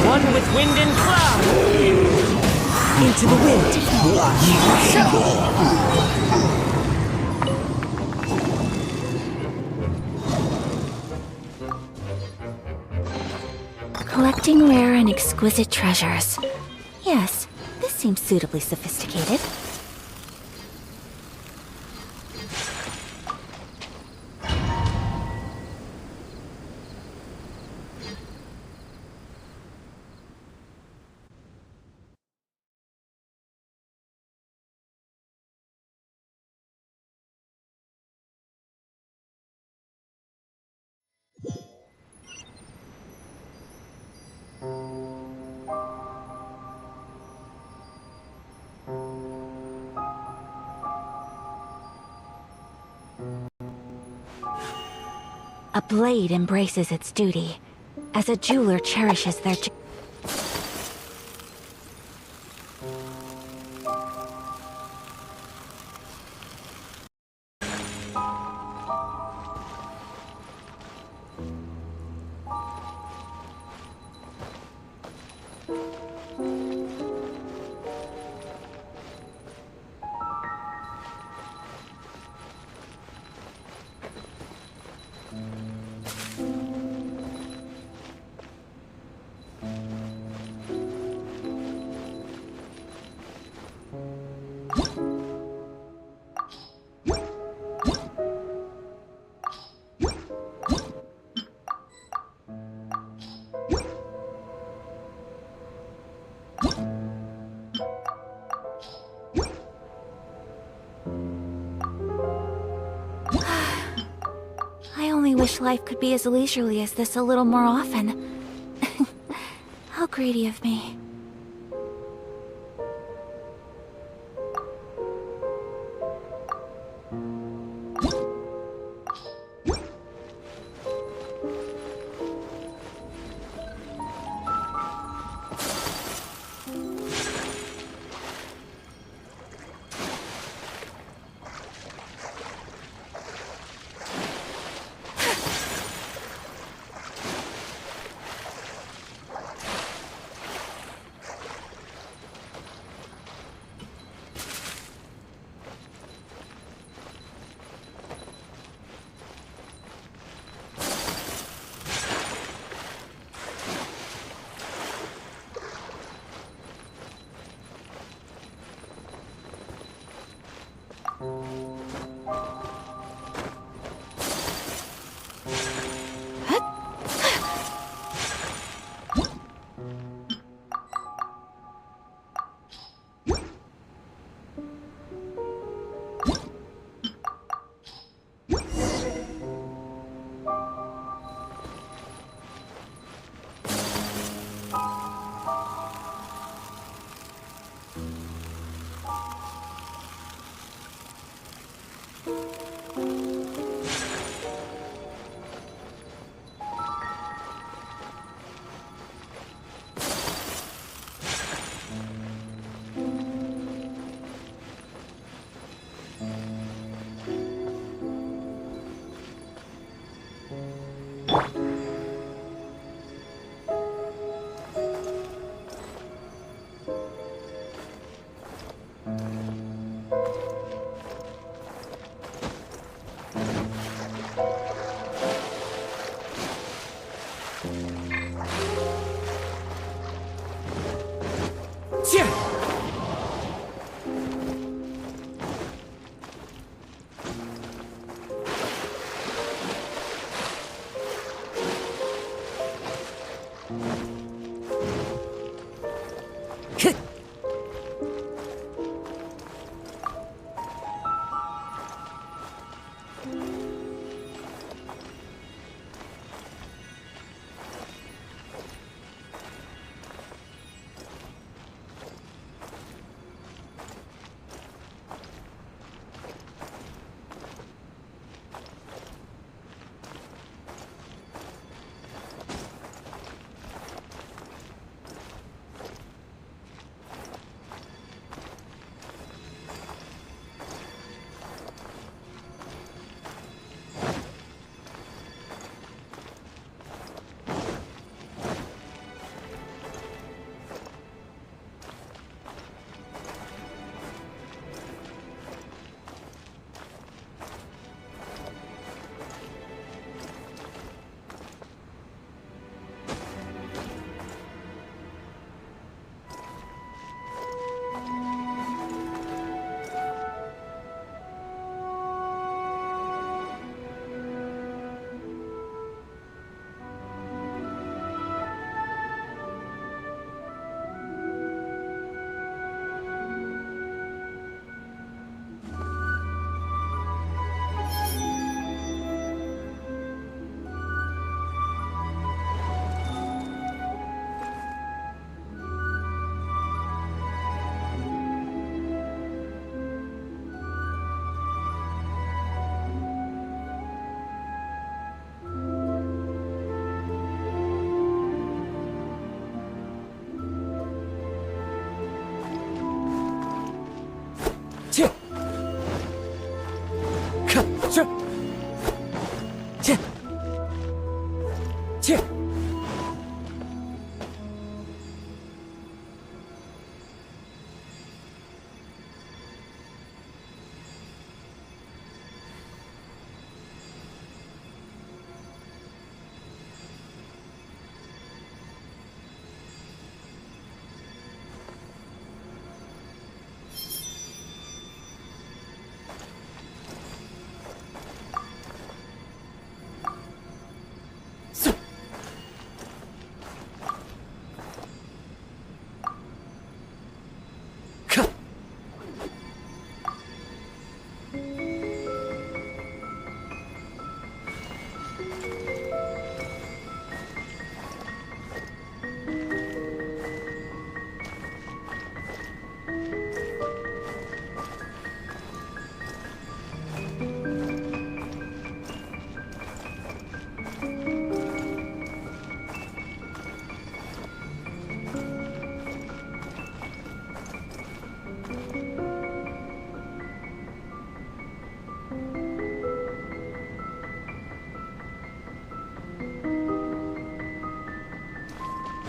One with wind and cloud! Into the wind! Collecting rare and exquisite treasures. Yes, this seems suitably sophisticated. A blade embraces its duty, as a jeweler cherishes their wish life could be as leisurely as this a little more often. How greedy of me.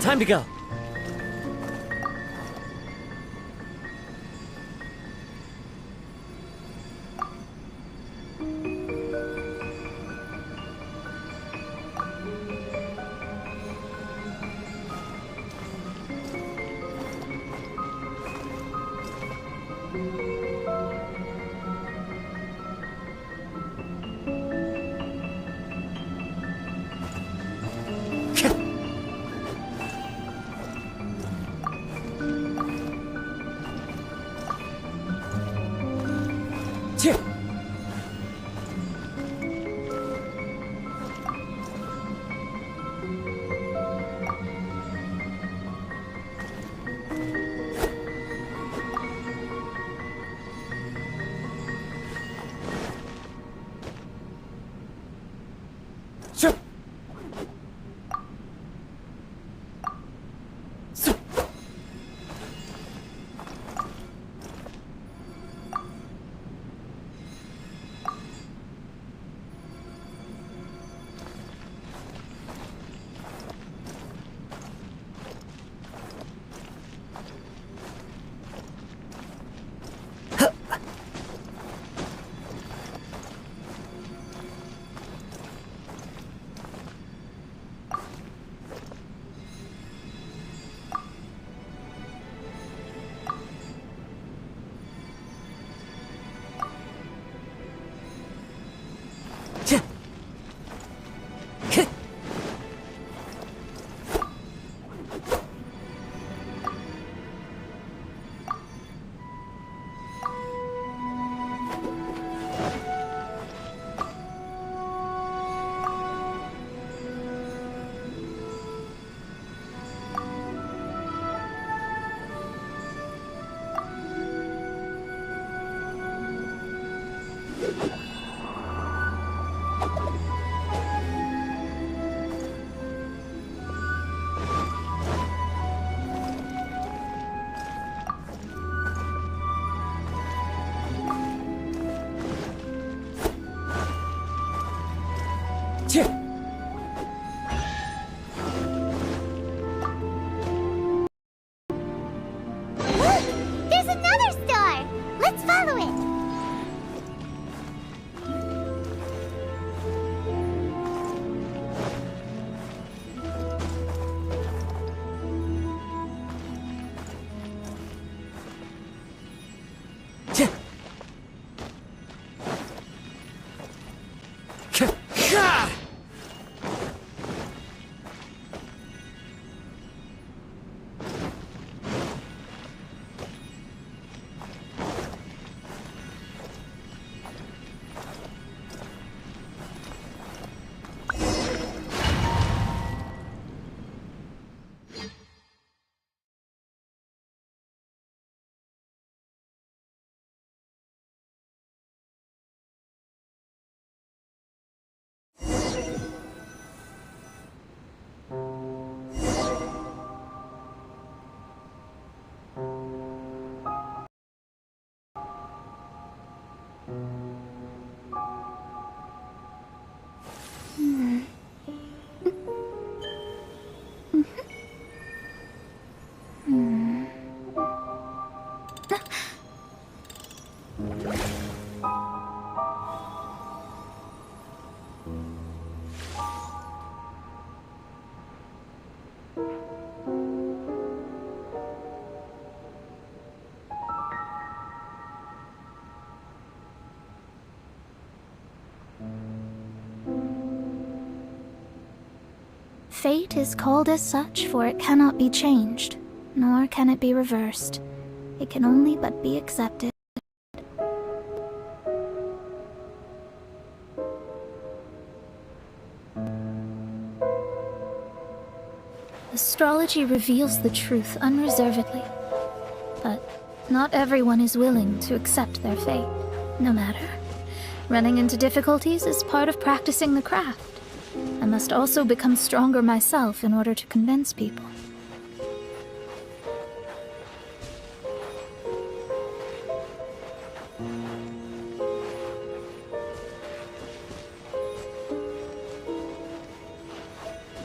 Time to go. There's another star! Let's follow it! Fate is called as such, for it cannot be changed, nor can it be reversed. It can only but be accepted. Astrology reveals the truth unreservedly, but not everyone is willing to accept their fate. No matter. Running into difficulties is part of practicing the craft. I must also become stronger myself in order to convince people.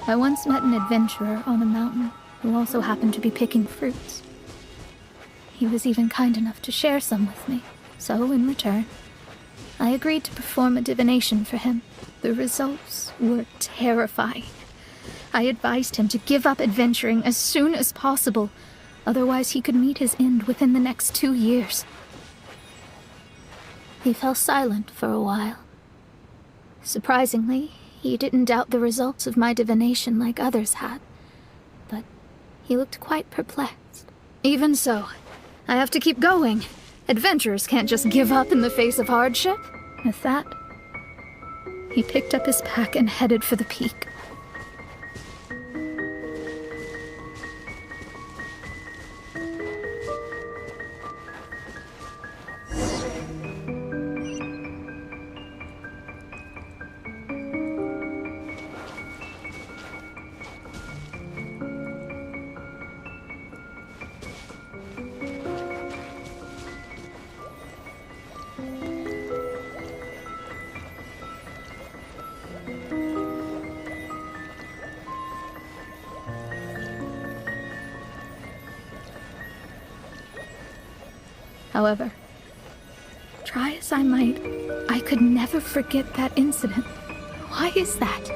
I once met an adventurer on a mountain. who also happened to be picking fruits. He was even kind enough to share some with me, so in return, I agreed to perform a divination for him. The results were terrifying. I advised him to give up adventuring as soon as possible, otherwise he could meet his end within the next 2 years. He fell silent for a while. Surprisingly, he didn't doubt the results of my divination like others had, but he looked quite perplexed. Even so, I have to keep going. Adventurers can't just give up in the face of hardship. With that, he picked up his pack and headed for the peak. However, try as I might, I could never forget that incident. Why is that?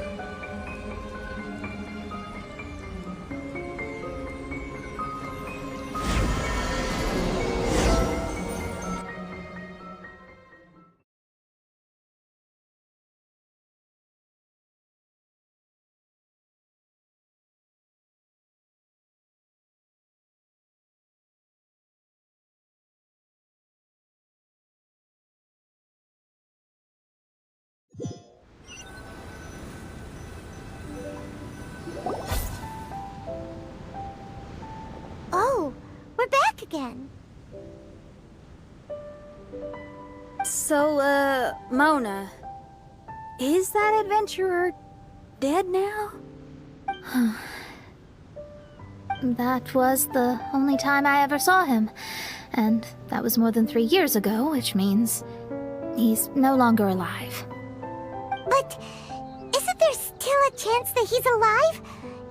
Oh, we're back again. So, Mona, is that adventurer dead now? That was the only time I ever saw him, and that was more than 3 years ago, which means he's no longer alive. But isn't there still a chance that he's alive?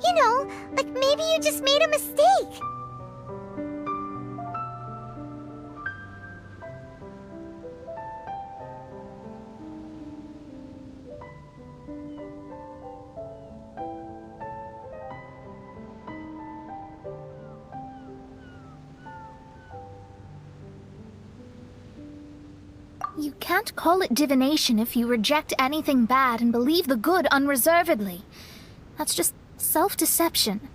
You know, like maybe you just made a mistake. You can't call it divination if you reject anything bad and believe the good unreservedly. That's just self-deception.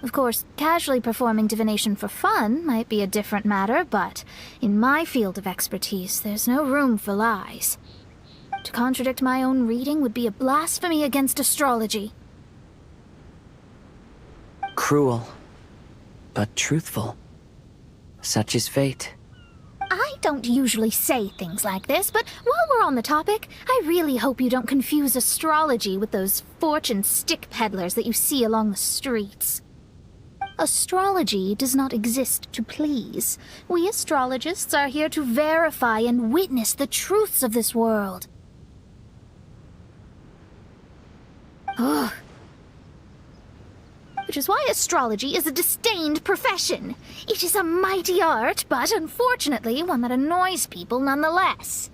Of course, casually performing divination for fun might be a different matter, but in my field of expertise, there's no room for lies. To contradict my own reading would be a blasphemy against astrology. Cruel, but truthful. Such is fate. I don't usually say things like this, but while we're on the topic, I really hope you don't confuse astrology with those fortune stick peddlers that you see along the streets. Astrology does not exist to please. We astrologists are here to verify and witness the truths of this world. Ugh. Which is why astrology is a disdained profession. It is a mighty art, but unfortunately one that annoys people nonetheless.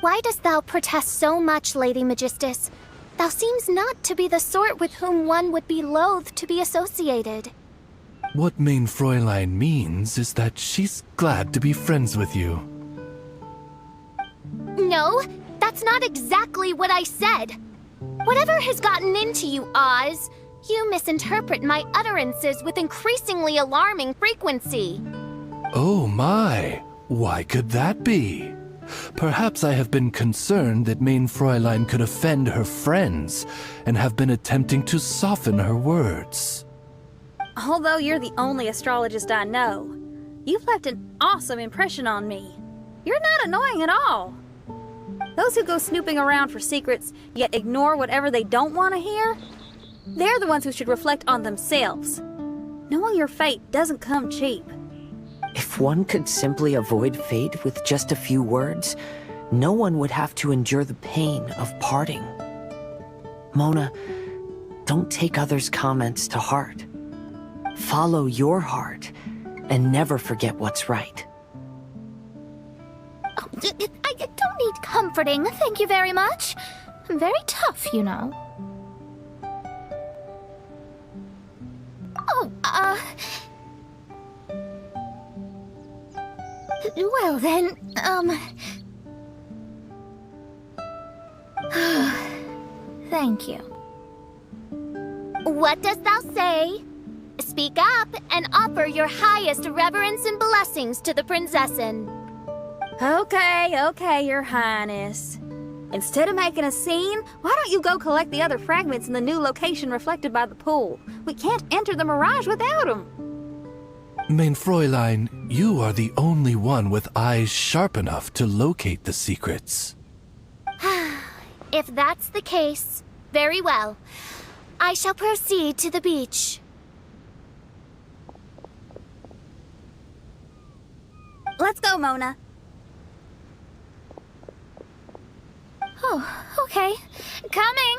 Why dost thou protest so much, Lady Magistus? Thou seems not to be the sort with whom one would be loath to be associated. What Main Fräulein means is that she's glad to be friends with you. No, that's not exactly what I said. Whatever has gotten into you, Oz, you misinterpret my utterances with increasingly alarming frequency. Oh my, why could that be? Perhaps I have been concerned that Main Fräulein could offend her friends, and have been attempting to soften her words. Although you're the only astrologist I know, you've left an awesome impression on me. You're not annoying at all. Those who go snooping around for secrets, yet ignore whatever they don't want to hear, they're the ones who should reflect on themselves. Knowing your fate doesn't come cheap. If one could simply avoid fate with just a few words, no one would have to endure the pain of parting. Mona, don't take others' comments to heart. Follow your heart and never forget what's right. Oh, I don't need comforting, thank you very much. I'm very tough, you know. Oh, well then, thank you. What dost thou say? Speak up and offer your highest reverence and blessings to the prinzessin. Okay, Your Highness. Instead of making a scene, why don't you go collect the other fragments in the new location reflected by the pool? We can't enter the mirage without them. Mein Fräulein, you are the only one with eyes sharp enough to locate the secrets. If that's the case, very well. I shall proceed to the beach. Let's go, Mona. Oh, okay. Coming!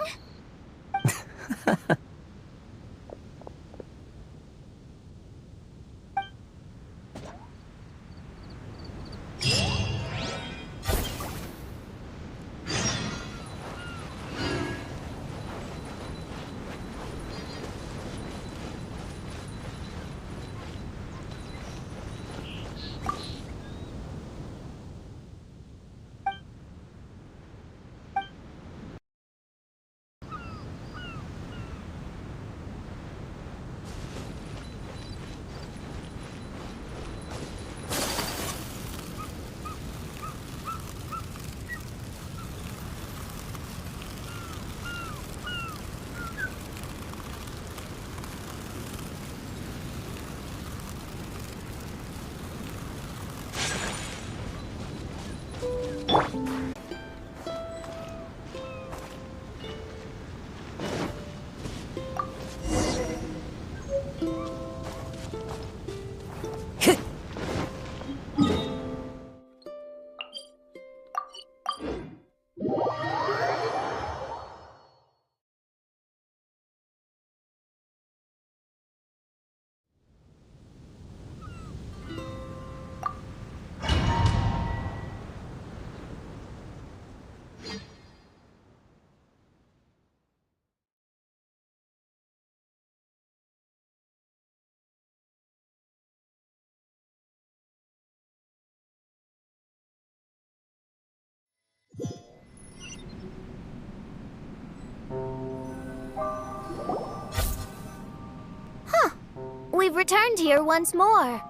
We've returned here once more.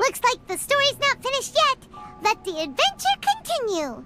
Looks like the story's not finished yet. Let the adventure continue.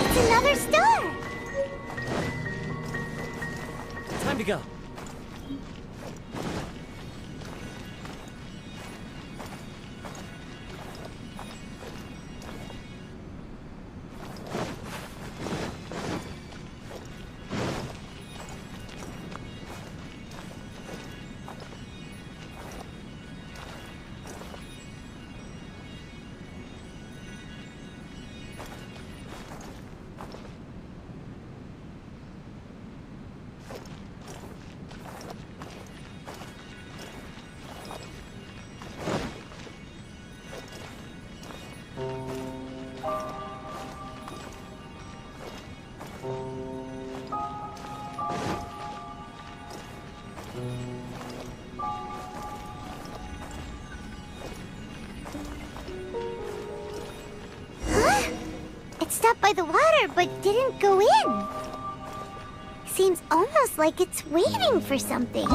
It's another star! Time to go. Huh? It stopped by the water, but didn't go in. Seems almost like it's waiting for something.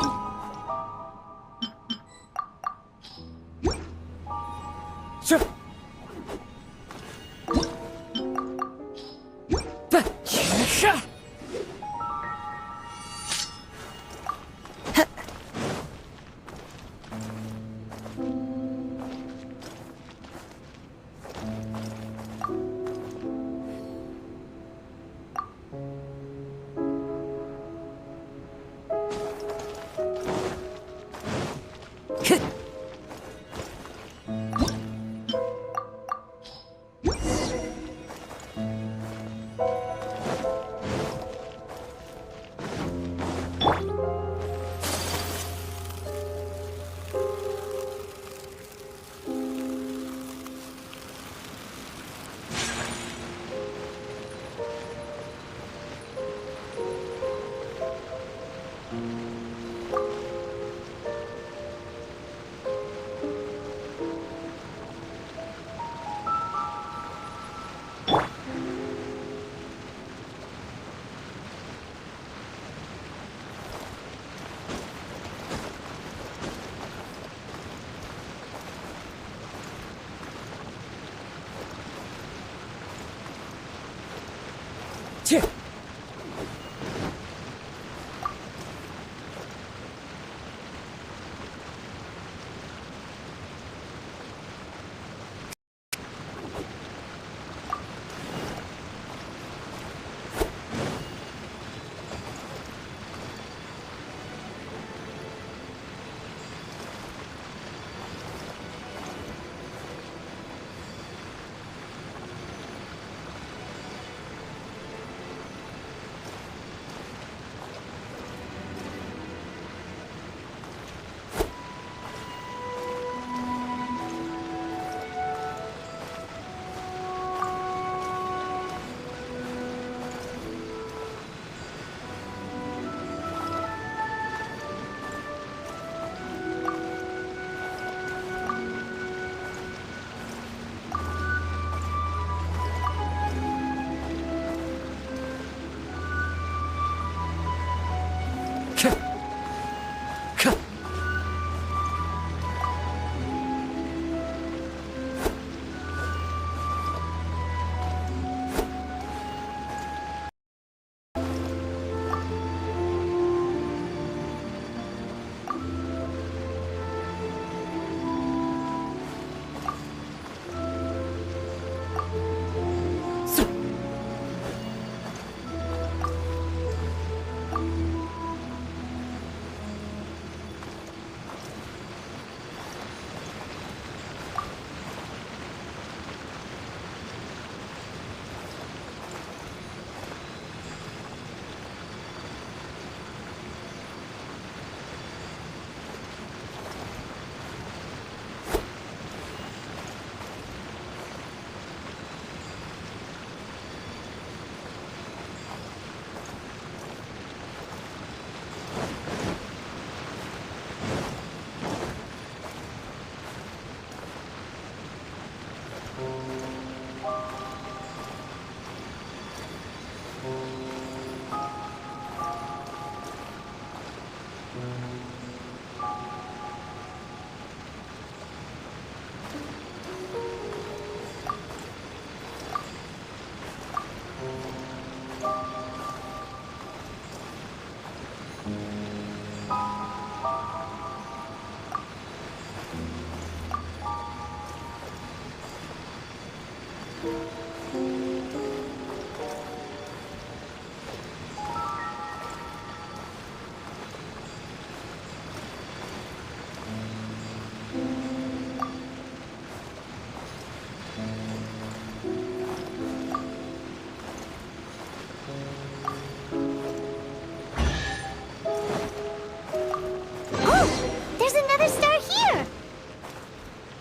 There's another star here!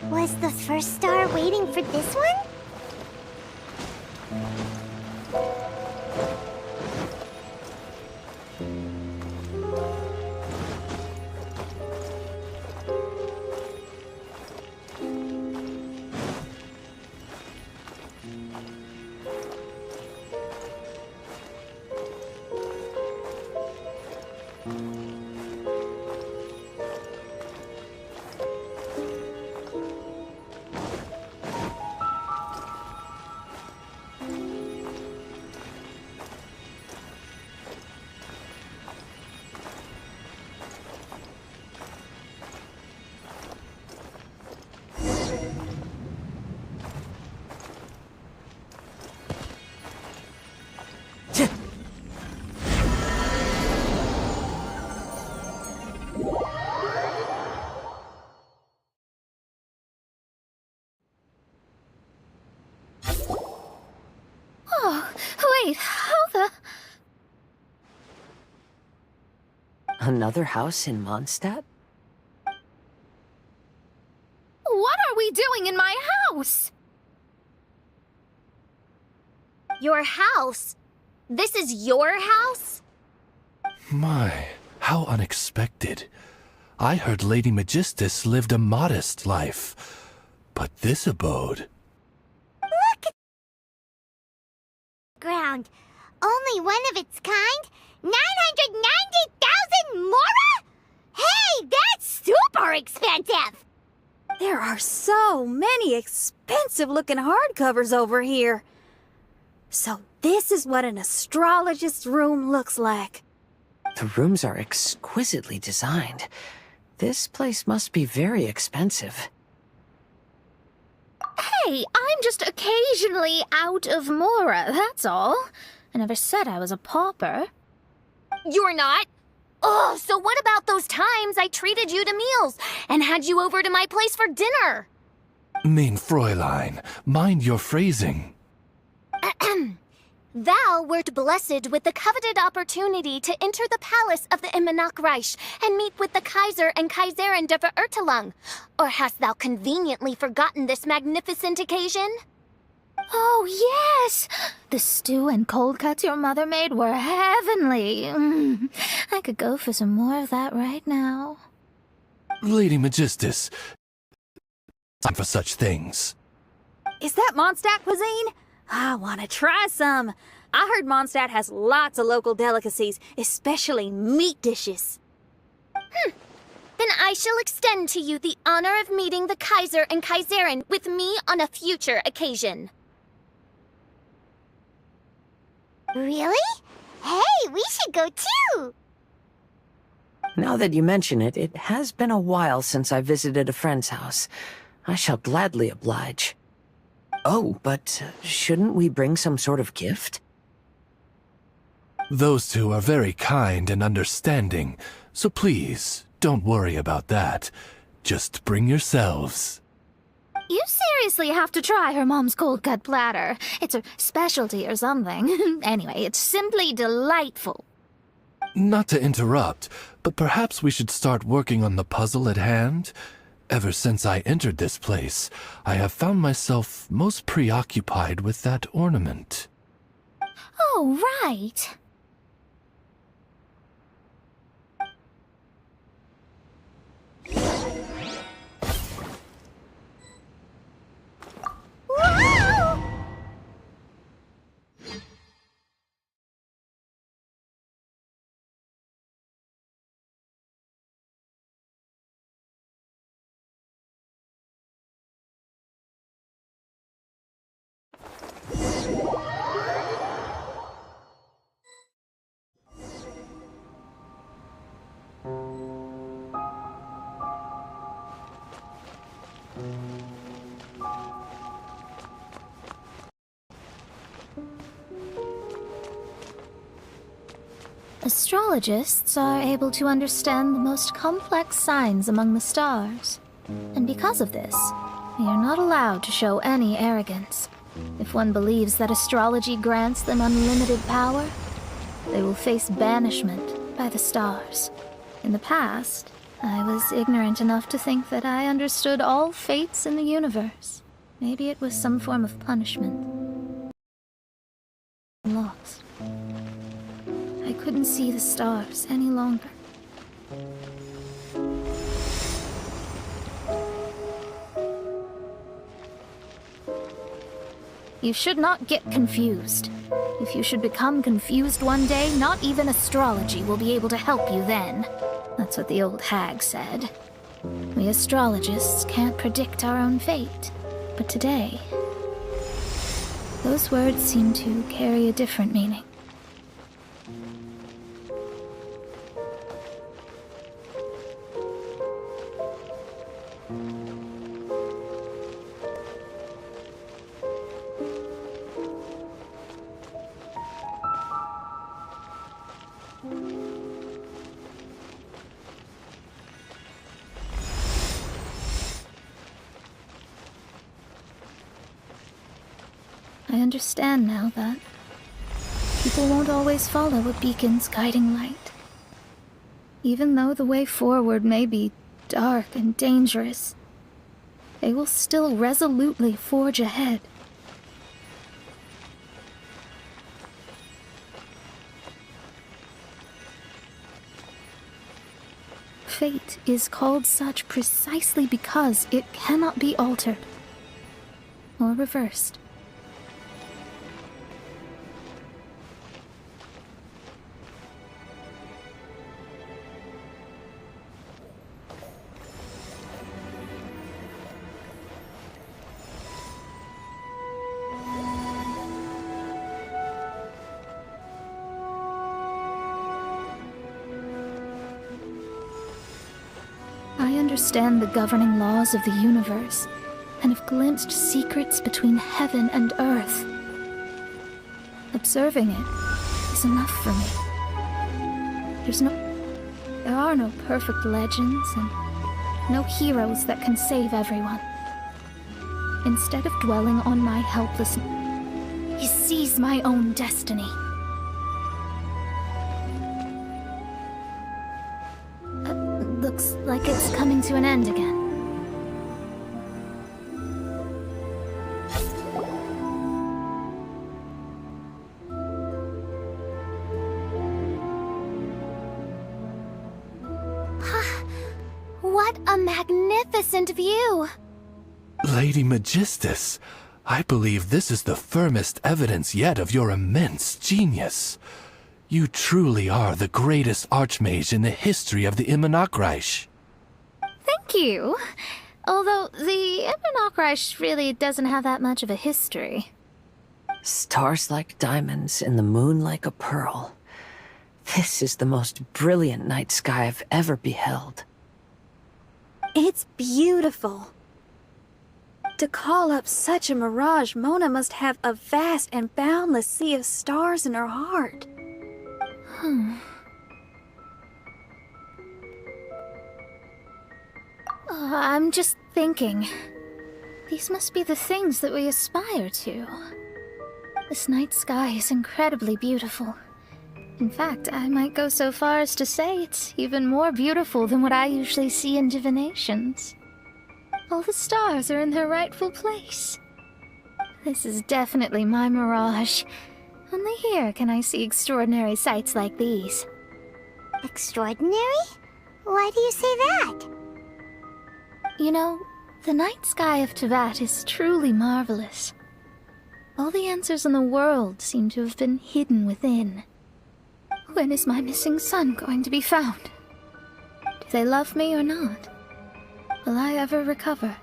Was the first star waiting for this one? Wait, how the... Another house in Mondstadt? What are we doing in my house? Your house? This is your house? My, how unexpected. I heard Lady Magistus lived a modest life, but this abode... Look at ground. Only one of its kind? 990,000 mora? Hey, that's super expensive! There are so many expensive-looking hardcovers over here. So this is what an astrologist's room looks like. The rooms are exquisitely designed. This place must be very expensive. Hey, I'm just occasionally out of mora, that's all. I never said I was a pauper. You're not? Oh, so what about those times I treated you to meals and had you over to my place for dinner? Mein Fräulein, mind your phrasing. Thou wert blessed with the coveted opportunity to enter the palace of the Immenachreich and meet with the Kaiser and Kaiserin der Verurteilung. Or hast thou conveniently forgotten this magnificent occasion? Oh, yes! The stew and cold cuts your mother made were heavenly. I could go for some more of that right now. Lady Magistus, time for such things. Is that Mondstadt cuisine? I want to try some. I heard Mondstadt has lots of local delicacies, especially meat dishes. Then I shall extend to you the honor of meeting the Kaiser and Kaiserin with me on a future occasion. Really? Hey, we should go too! Now that you mention it, it has been a while since I visited a friend's house. I shall gladly oblige. Oh, but shouldn't we bring some sort of gift? Those two are very kind and understanding, so please, don't worry about that. Just bring yourselves. You seriously have to try her mom's cold cut platter. It's a specialty or something. Anyway, it's simply delightful. Not to interrupt, but perhaps we should start working on the puzzle at hand? Ever since I entered this place, I have found myself most preoccupied with that ornament. Oh, right. Astrologists are able to understand the most complex signs among the stars. And because of this, they are not allowed to show any arrogance. If one believes that astrology grants them unlimited power, they will face banishment by the stars. In the past, I was ignorant enough to think that I understood all fates in the universe. Maybe it was some form of punishment. Lost. I couldn't see the stars any longer. You should not get confused. If you should become confused one day, not even astrology will be able to help you then. That's what the old hag said. We astrologists can't predict our own fate. But today, those words seem to carry a different meaning. I understand now that people won't always follow a beacon's guiding light. Even though the way forward may be dark and dangerous, they will still resolutely forge ahead. Fate is called such precisely because it cannot be altered or reversed. I understand the governing laws of the universe, and have glimpsed secrets between heaven and earth. Observing it is enough for me. There are no perfect legends, and no heroes that can save everyone. Instead of dwelling on my helplessness, he sees my own destiny. Looks like it's coming to an end again. What a magnificent view! Lady Magistus, I believe this is the firmest evidence yet of your immense genius. You truly are the greatest archmage in the history of the Immunokreich. Thank you. Although the Immunokreich really doesn't have that much of a history. Stars like diamonds and the moon like a pearl. This is the most brilliant night sky I've ever beheld. It's beautiful. To call up such a mirage, Mona must have a vast and boundless sea of stars in her heart. I'm just thinking. These must be the things that we aspire to. This night sky is incredibly beautiful. In fact, I might go so far as to say it's even more beautiful than what I usually see in divinations. All the stars are in their rightful place. This is definitely my mirage. Only here can I see extraordinary sights like these. Extraordinary? Why do you say that? You know, the night sky of Teyvat is truly marvelous. All the answers in the world seem to have been hidden within. When is my missing son going to be found? Do they love me or not? Will I ever recover?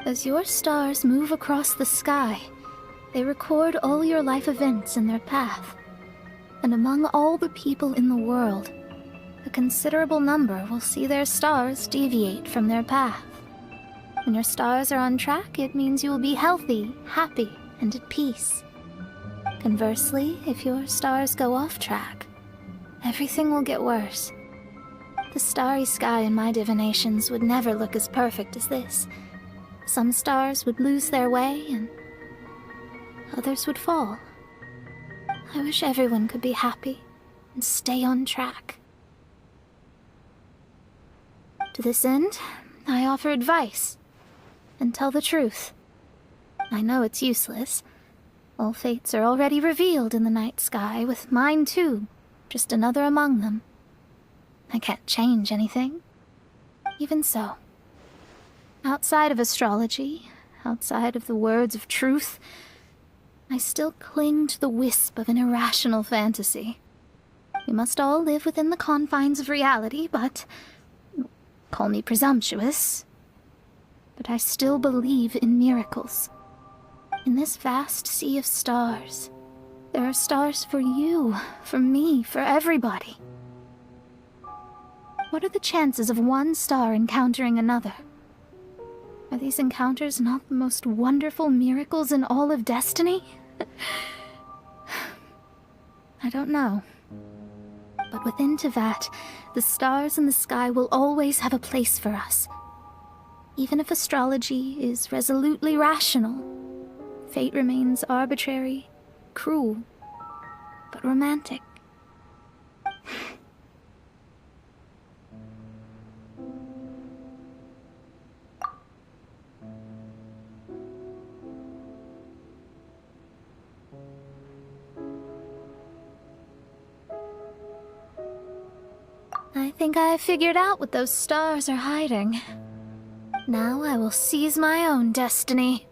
As your stars move across the sky, they record all your life events in their path. And among all the people in the world, a considerable number will see their stars deviate from their path. When your stars are on track, it means you will be healthy, happy, and at peace. Conversely, if your stars go off track, everything will get worse. The starry sky in my divinations would never look as perfect as this. Some stars would lose their way, and others would fall. I wish everyone could be happy and stay on track. To this end, I offer advice and tell the truth. I know it's useless. All fates are already revealed in the night sky, with mine too, just another among them. I can't change anything. Even so, outside of astrology, outside of the words of truth, I still cling to the wisp of an irrational fantasy. We must all live within the confines of reality, but... call me presumptuous, but I still believe in miracles. In this vast sea of stars, there are stars for you, for me, for everybody. What are the chances of one star encountering another? Are these encounters not the most wonderful miracles in all of destiny? I don't know. But within Tevat, the stars in the sky will always have a place for us. Even if astrology is resolutely rational, fate remains arbitrary, cruel, but romantic. I think I have figured out what those stars are hiding. Now I will seize my own destiny.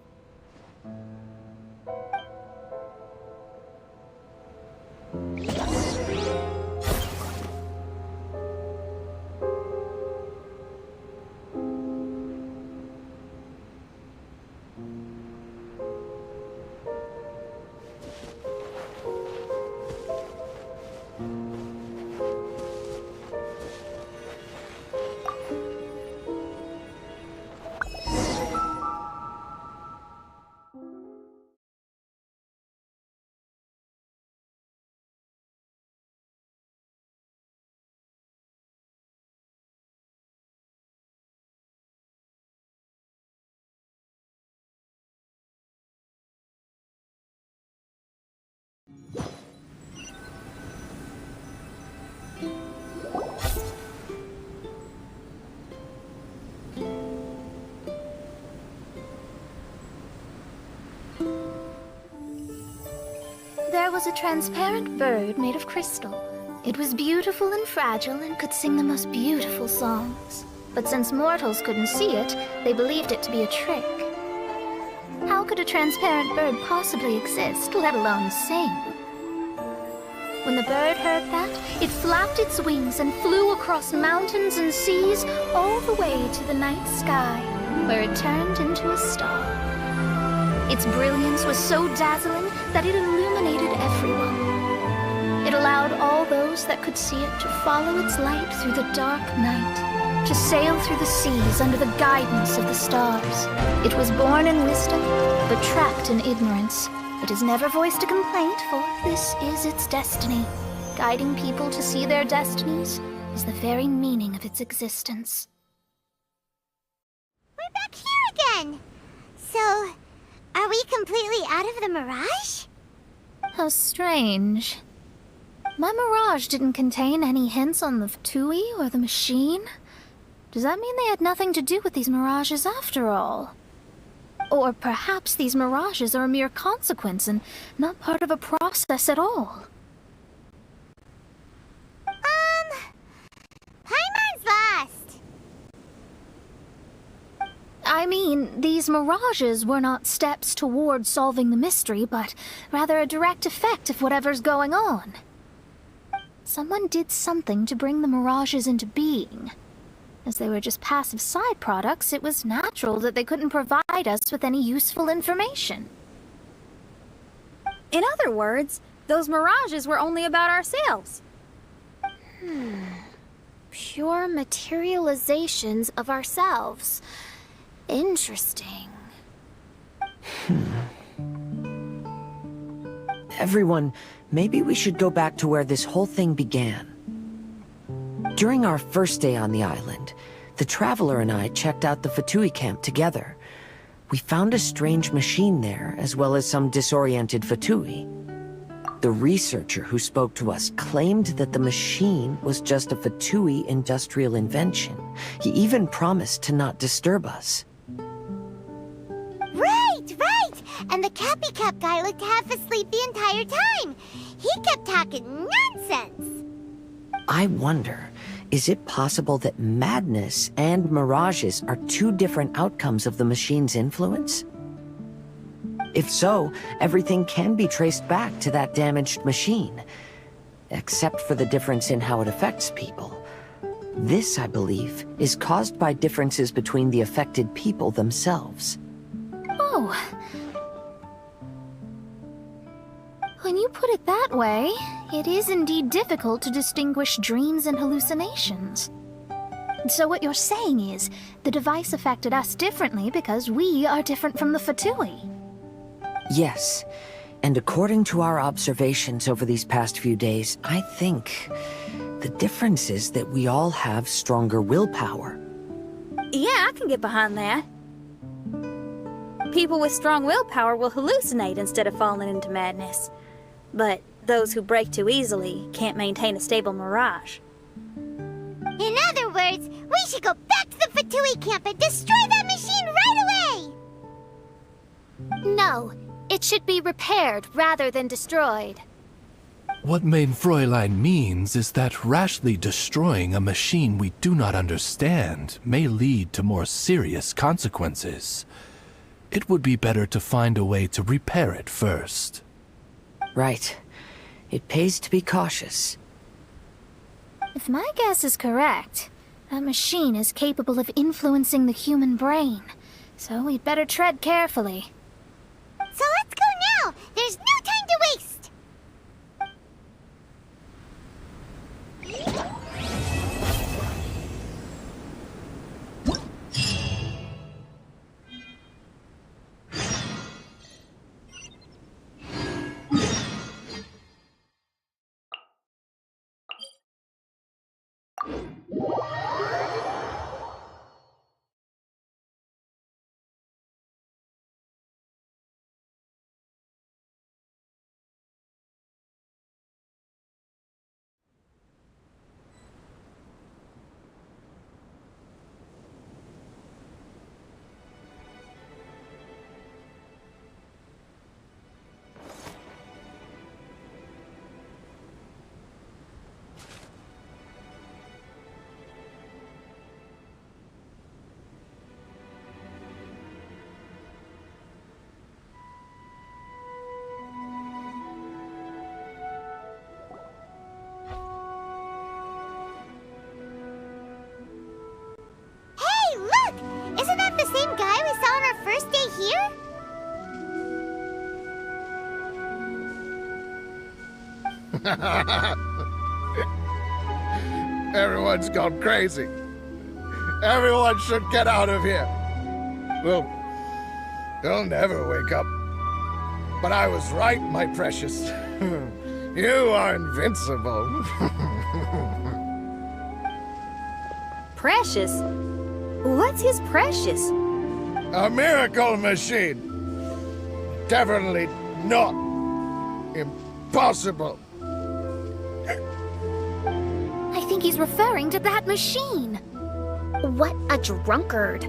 There was a transparent bird made of crystal. It was beautiful and fragile and could sing the most beautiful songs. But since mortals couldn't see it, they believed it to be a trick. How could a transparent bird possibly exist, let alone sing? When the bird heard that, it flapped its wings and flew across mountains and seas all the way to the night sky, where it turned into a star. Its brilliance was so dazzling that it illuminated everyone. It allowed all those that could see it to follow its light through the dark night, to sail through the seas under the guidance of the stars. It was born in wisdom, but trapped in ignorance. It has never voiced a complaint, for this is its destiny. Guiding people to see their destinies is the very meaning of its existence. We're back here again! So, are we completely out of the mirage? How strange. My mirage didn't contain any hints on the Tui or the machine. Does that mean they had nothing to do with these mirages after all? Or perhaps these mirages are a mere consequence and not part of a process at all. Paimon's lost! I mean, these mirages were not steps toward solving the mystery, but rather a direct effect of whatever's going on. Someone did something to bring the mirages into being. As they were just passive side products, it was natural that they couldn't provide us with any useful information. In other words, those mirages were only about ourselves. Pure materializations of ourselves. Interesting. Everyone, maybe we should go back to where this whole thing began. During our first day on the island, the Traveler and I checked out the Fatui camp together. We found a strange machine there, as well as some disoriented Fatui. The researcher who spoke to us claimed that the machine was just a Fatui industrial invention. He even promised to not disturb us. Right! And the Cappy Cap guy looked half asleep the entire time. He kept talking nonsense. I wonder, is it possible that madness and mirages are two different outcomes of the machine's influence? If so, everything can be traced back to that damaged machine, except for the difference in how it affects people. This, I believe, is caused by differences between the affected people themselves. Oh. When you put it that way, it is indeed difficult to distinguish dreams and hallucinations. So what you're saying is, the device affected us differently because we are different from the Fatui. Yes, and according to our observations over these past few days, I think the difference is that we all have stronger willpower. Yeah, I can get behind that. People with strong willpower will hallucinate instead of falling into madness. But those who break too easily can't maintain a stable mirage. In other words, we should go back to the Fatui camp and destroy that machine right away! No, it should be repaired rather than destroyed. What Main Fräulein means is that rashly destroying a machine we do not understand may lead to more serious consequences. It would be better to find a way to repair it first. Right. It pays to be cautious. If my guess is correct, that machine is capable of influencing the human brain, so we'd better tread carefully. So let's go now! There's no time to waste! Isn't that the same guy we saw on our first day here? Everyone's gone crazy. Everyone should get out of here. Well, you'll never wake up. But I was right, my precious. You are invincible. Precious? What's his precious? A miracle machine. Definitely not impossible. I think he's referring to that machine. What a drunkard.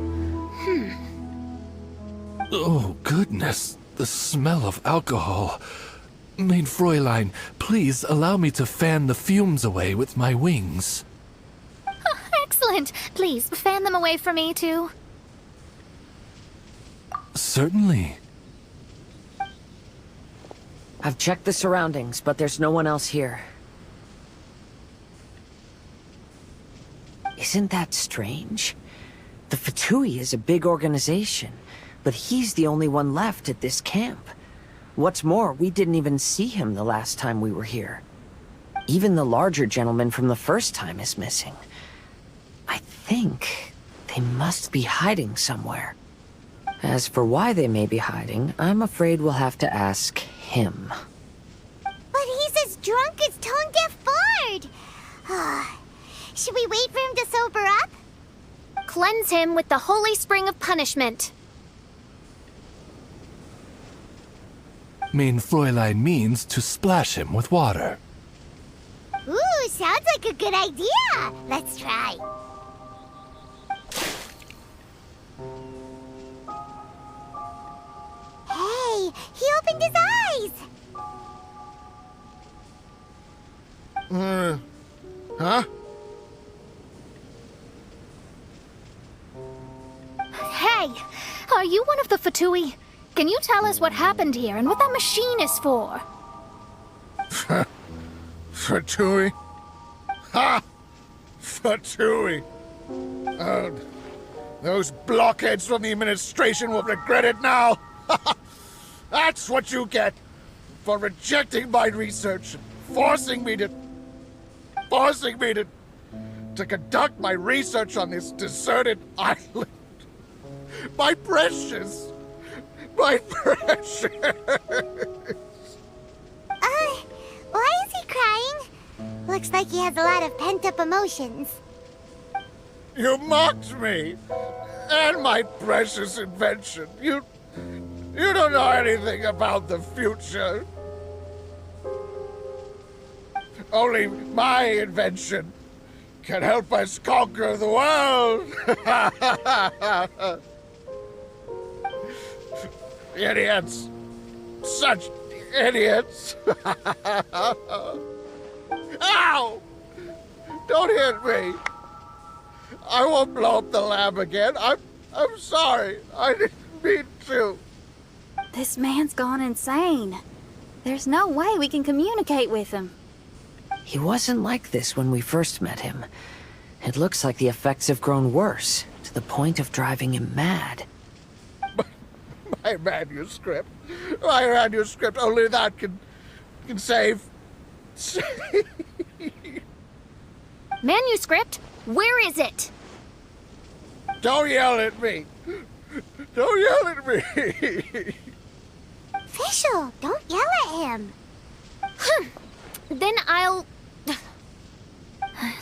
Oh, goodness. The smell of alcohol. Main Fräulein, please allow me to fan the fumes away with my wings. Excellent. Please, fan them away from me, too. Certainly. I've checked the surroundings, but there's no one else here. Isn't that strange? The Fatui is a big organization, but he's the only one left at this camp. What's more, we didn't even see him the last time we were here. Even the larger gentleman from the first time is missing. I think they must be hiding somewhere. As for why they may be hiding, I'm afraid we'll have to ask him. is tone-deaf bored. Should we wait for him to sober up? Cleanse him with the holy spring of punishment. Mein Fräulein means to splash him with water. Ooh, sounds like a good idea. Let's try. Hey, he opened his eyes. Huh? Hey, are you one of the Fatui? Can you tell us what happened here and what that machine is for? Fatui? Ha! Fatui! Those blockheads from the administration will regret it now! That's what you get for rejecting my research and forcing me to conduct my research on this deserted island. My precious! My precious! Why is he crying? Looks like he has a lot of pent-up emotions. You mocked me! And my precious invention! You don't know anything about the future. Only my invention can help us conquer the world! Idiots! Such idiots! Ow! Don't hit me! I won't blow up the lab again. I'm sorry. I didn't mean to. This man's gone insane. There's no way we can communicate with him. He wasn't like this when we first met him. It looks like the effects have grown worse, to the point of driving him mad. My manuscript. My manuscript. Only that can save. Manuscript? Where is it? Don't yell at me. Don't yell at me. Fischl, don't yell at him. Then I'll...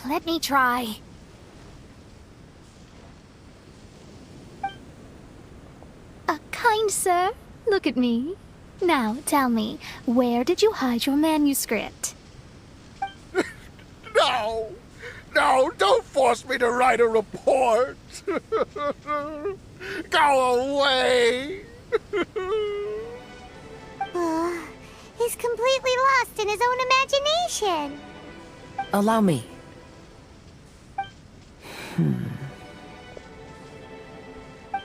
Let me try. Kind sir, look at me. Now, tell me, where did you hide your manuscript? No! No, don't force me to write a report! Go away! He's completely lost in his own imagination. Allow me.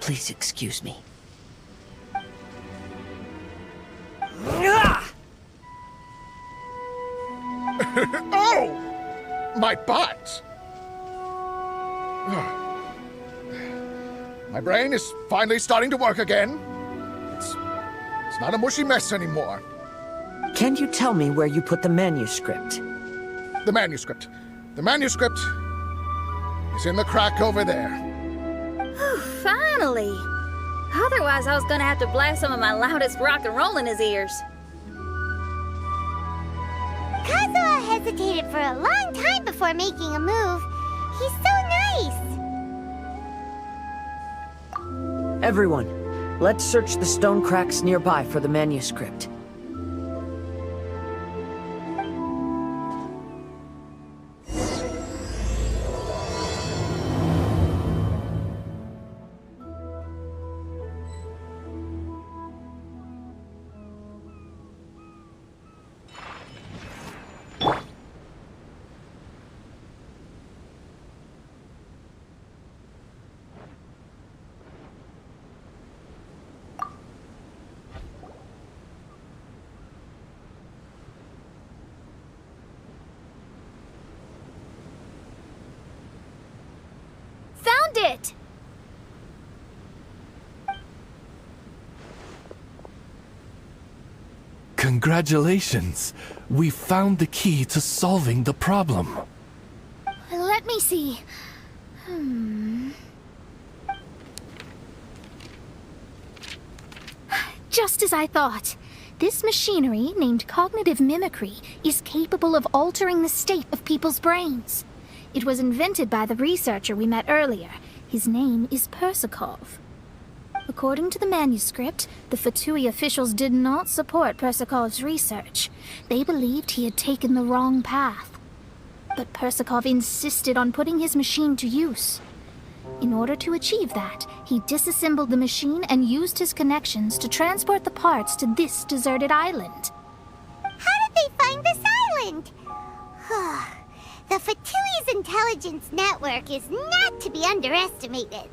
Please excuse me. Oh! My butt! My brain is finally starting to work again. It's not a mushy mess anymore. Can you tell me where you put the manuscript? The manuscript. The manuscript is in the crack over there. Whew, finally! Otherwise, I was gonna have to blast some of my loudest rock and roll in his ears. Kazuha hesitated for a long time before making a move. He's so nice. Everyone, let's search the stone cracks nearby for the manuscript. Found it! Congratulations! We found the key to solving the problem. Let me see. Just as I thought. this machinery, named cognitive mimicry, is capable of altering the state of people's brains. It was invented by the researcher we met earlier. His name is Persakov. According to the manuscript, the Fatui officials did not support Persakov's research. They believed he had taken the wrong path. But Persakov insisted on putting his machine to use. In order to achieve that, he disassembled the machine and used his connections to transport the parts to this deserted island. How did they find this island? The Fatui's intelligence network is not to be underestimated.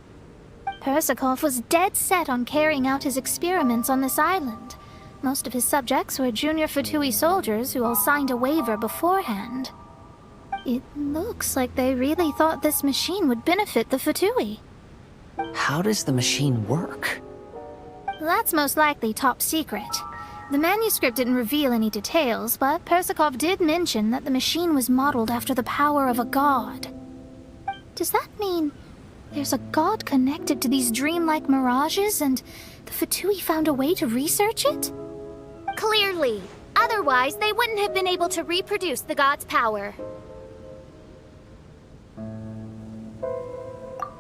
Persakov was dead set on carrying out his experiments on this island. Most of his subjects were junior Fatui soldiers who all signed a waiver beforehand. It looks like they really thought this machine would benefit the Fatui. How does the machine work? That's most likely top secret. The manuscript didn't reveal any details, but Persakov did mention that the machine was modeled after the power of a god. Does that mean there's a god connected to these dreamlike mirages, and the Fatui found a way to research it? Clearly. Otherwise, they wouldn't have been able to reproduce the god's power.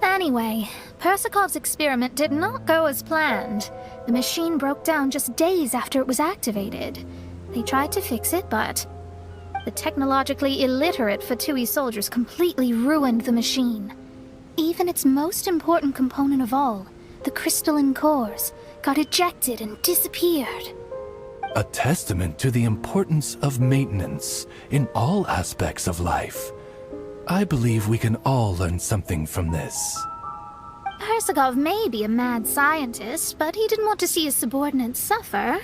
Anyway, Persakov's experiment did not go as planned. The machine broke down just days after it was activated. They tried to fix it, but the technologically illiterate Fatui soldiers completely ruined the machine. Even its most important component of all, the crystalline cores, got ejected and disappeared. A testament to the importance of maintenance in all aspects of life. I believe we can all learn something from this. Persakov may be a mad scientist, but he didn't want to see his subordinates suffer.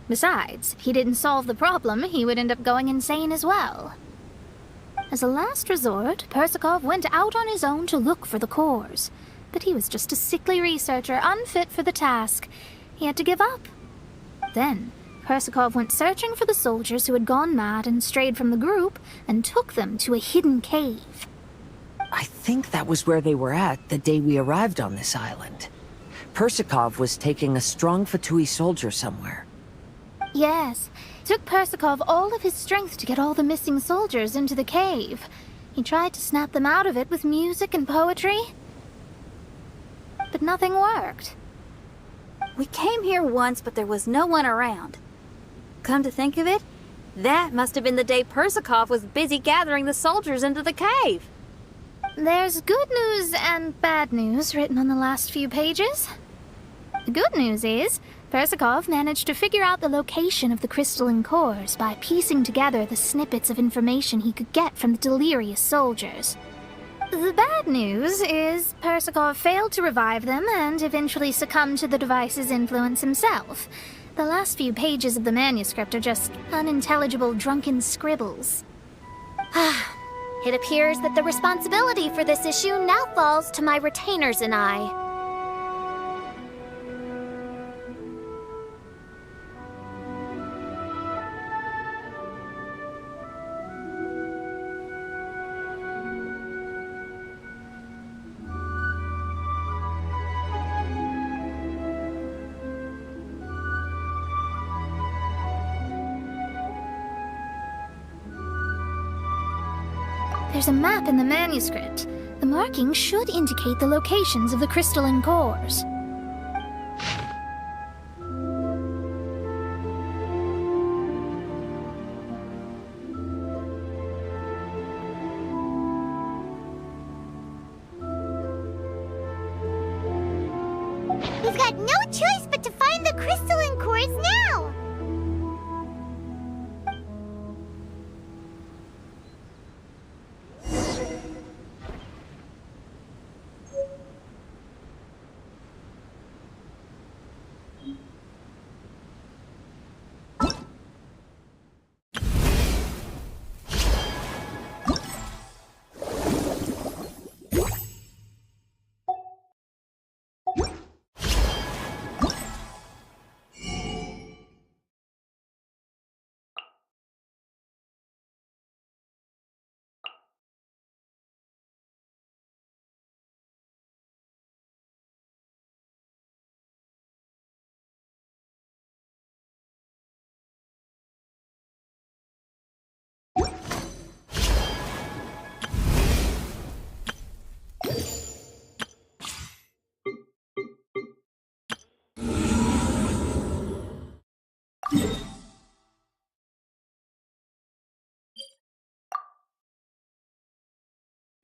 Besides, if he didn't solve the problem, he would end up going insane as well. As a last resort, Persakov went out on his own to look for the cores. But he was just a sickly researcher, unfit for the task. He had to give up. Then, Persakov went searching for the soldiers who had gone mad and strayed from the group, and took them to a hidden cave. I think that was where they were at the day we arrived on this island. Persakov was taking a strong Fatui soldier somewhere. Yes, it took Persakov all of his strength to get all the missing soldiers into the cave. He tried to snap them out of it with music and poetry, but nothing worked. We came here once, but there was no one around. Come to think of it, that must have been the day Persakov was busy gathering the soldiers into the cave. There's good news and bad news written on the last few pages. The good news is, Persakov managed to figure out the location of the crystalline cores by piecing together the snippets of information he could get from the delirious soldiers. The bad news is Persakov failed to revive them and eventually succumbed to the device's influence himself. The last few pages of the manuscript are just unintelligible drunken scribbles. It appears that the responsibility for this issue now falls to my retainers and I. There's a map in the manuscript. The markings should indicate the locations of the crystalline cores. We've got no choice but to find the crystalline cores now!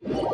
You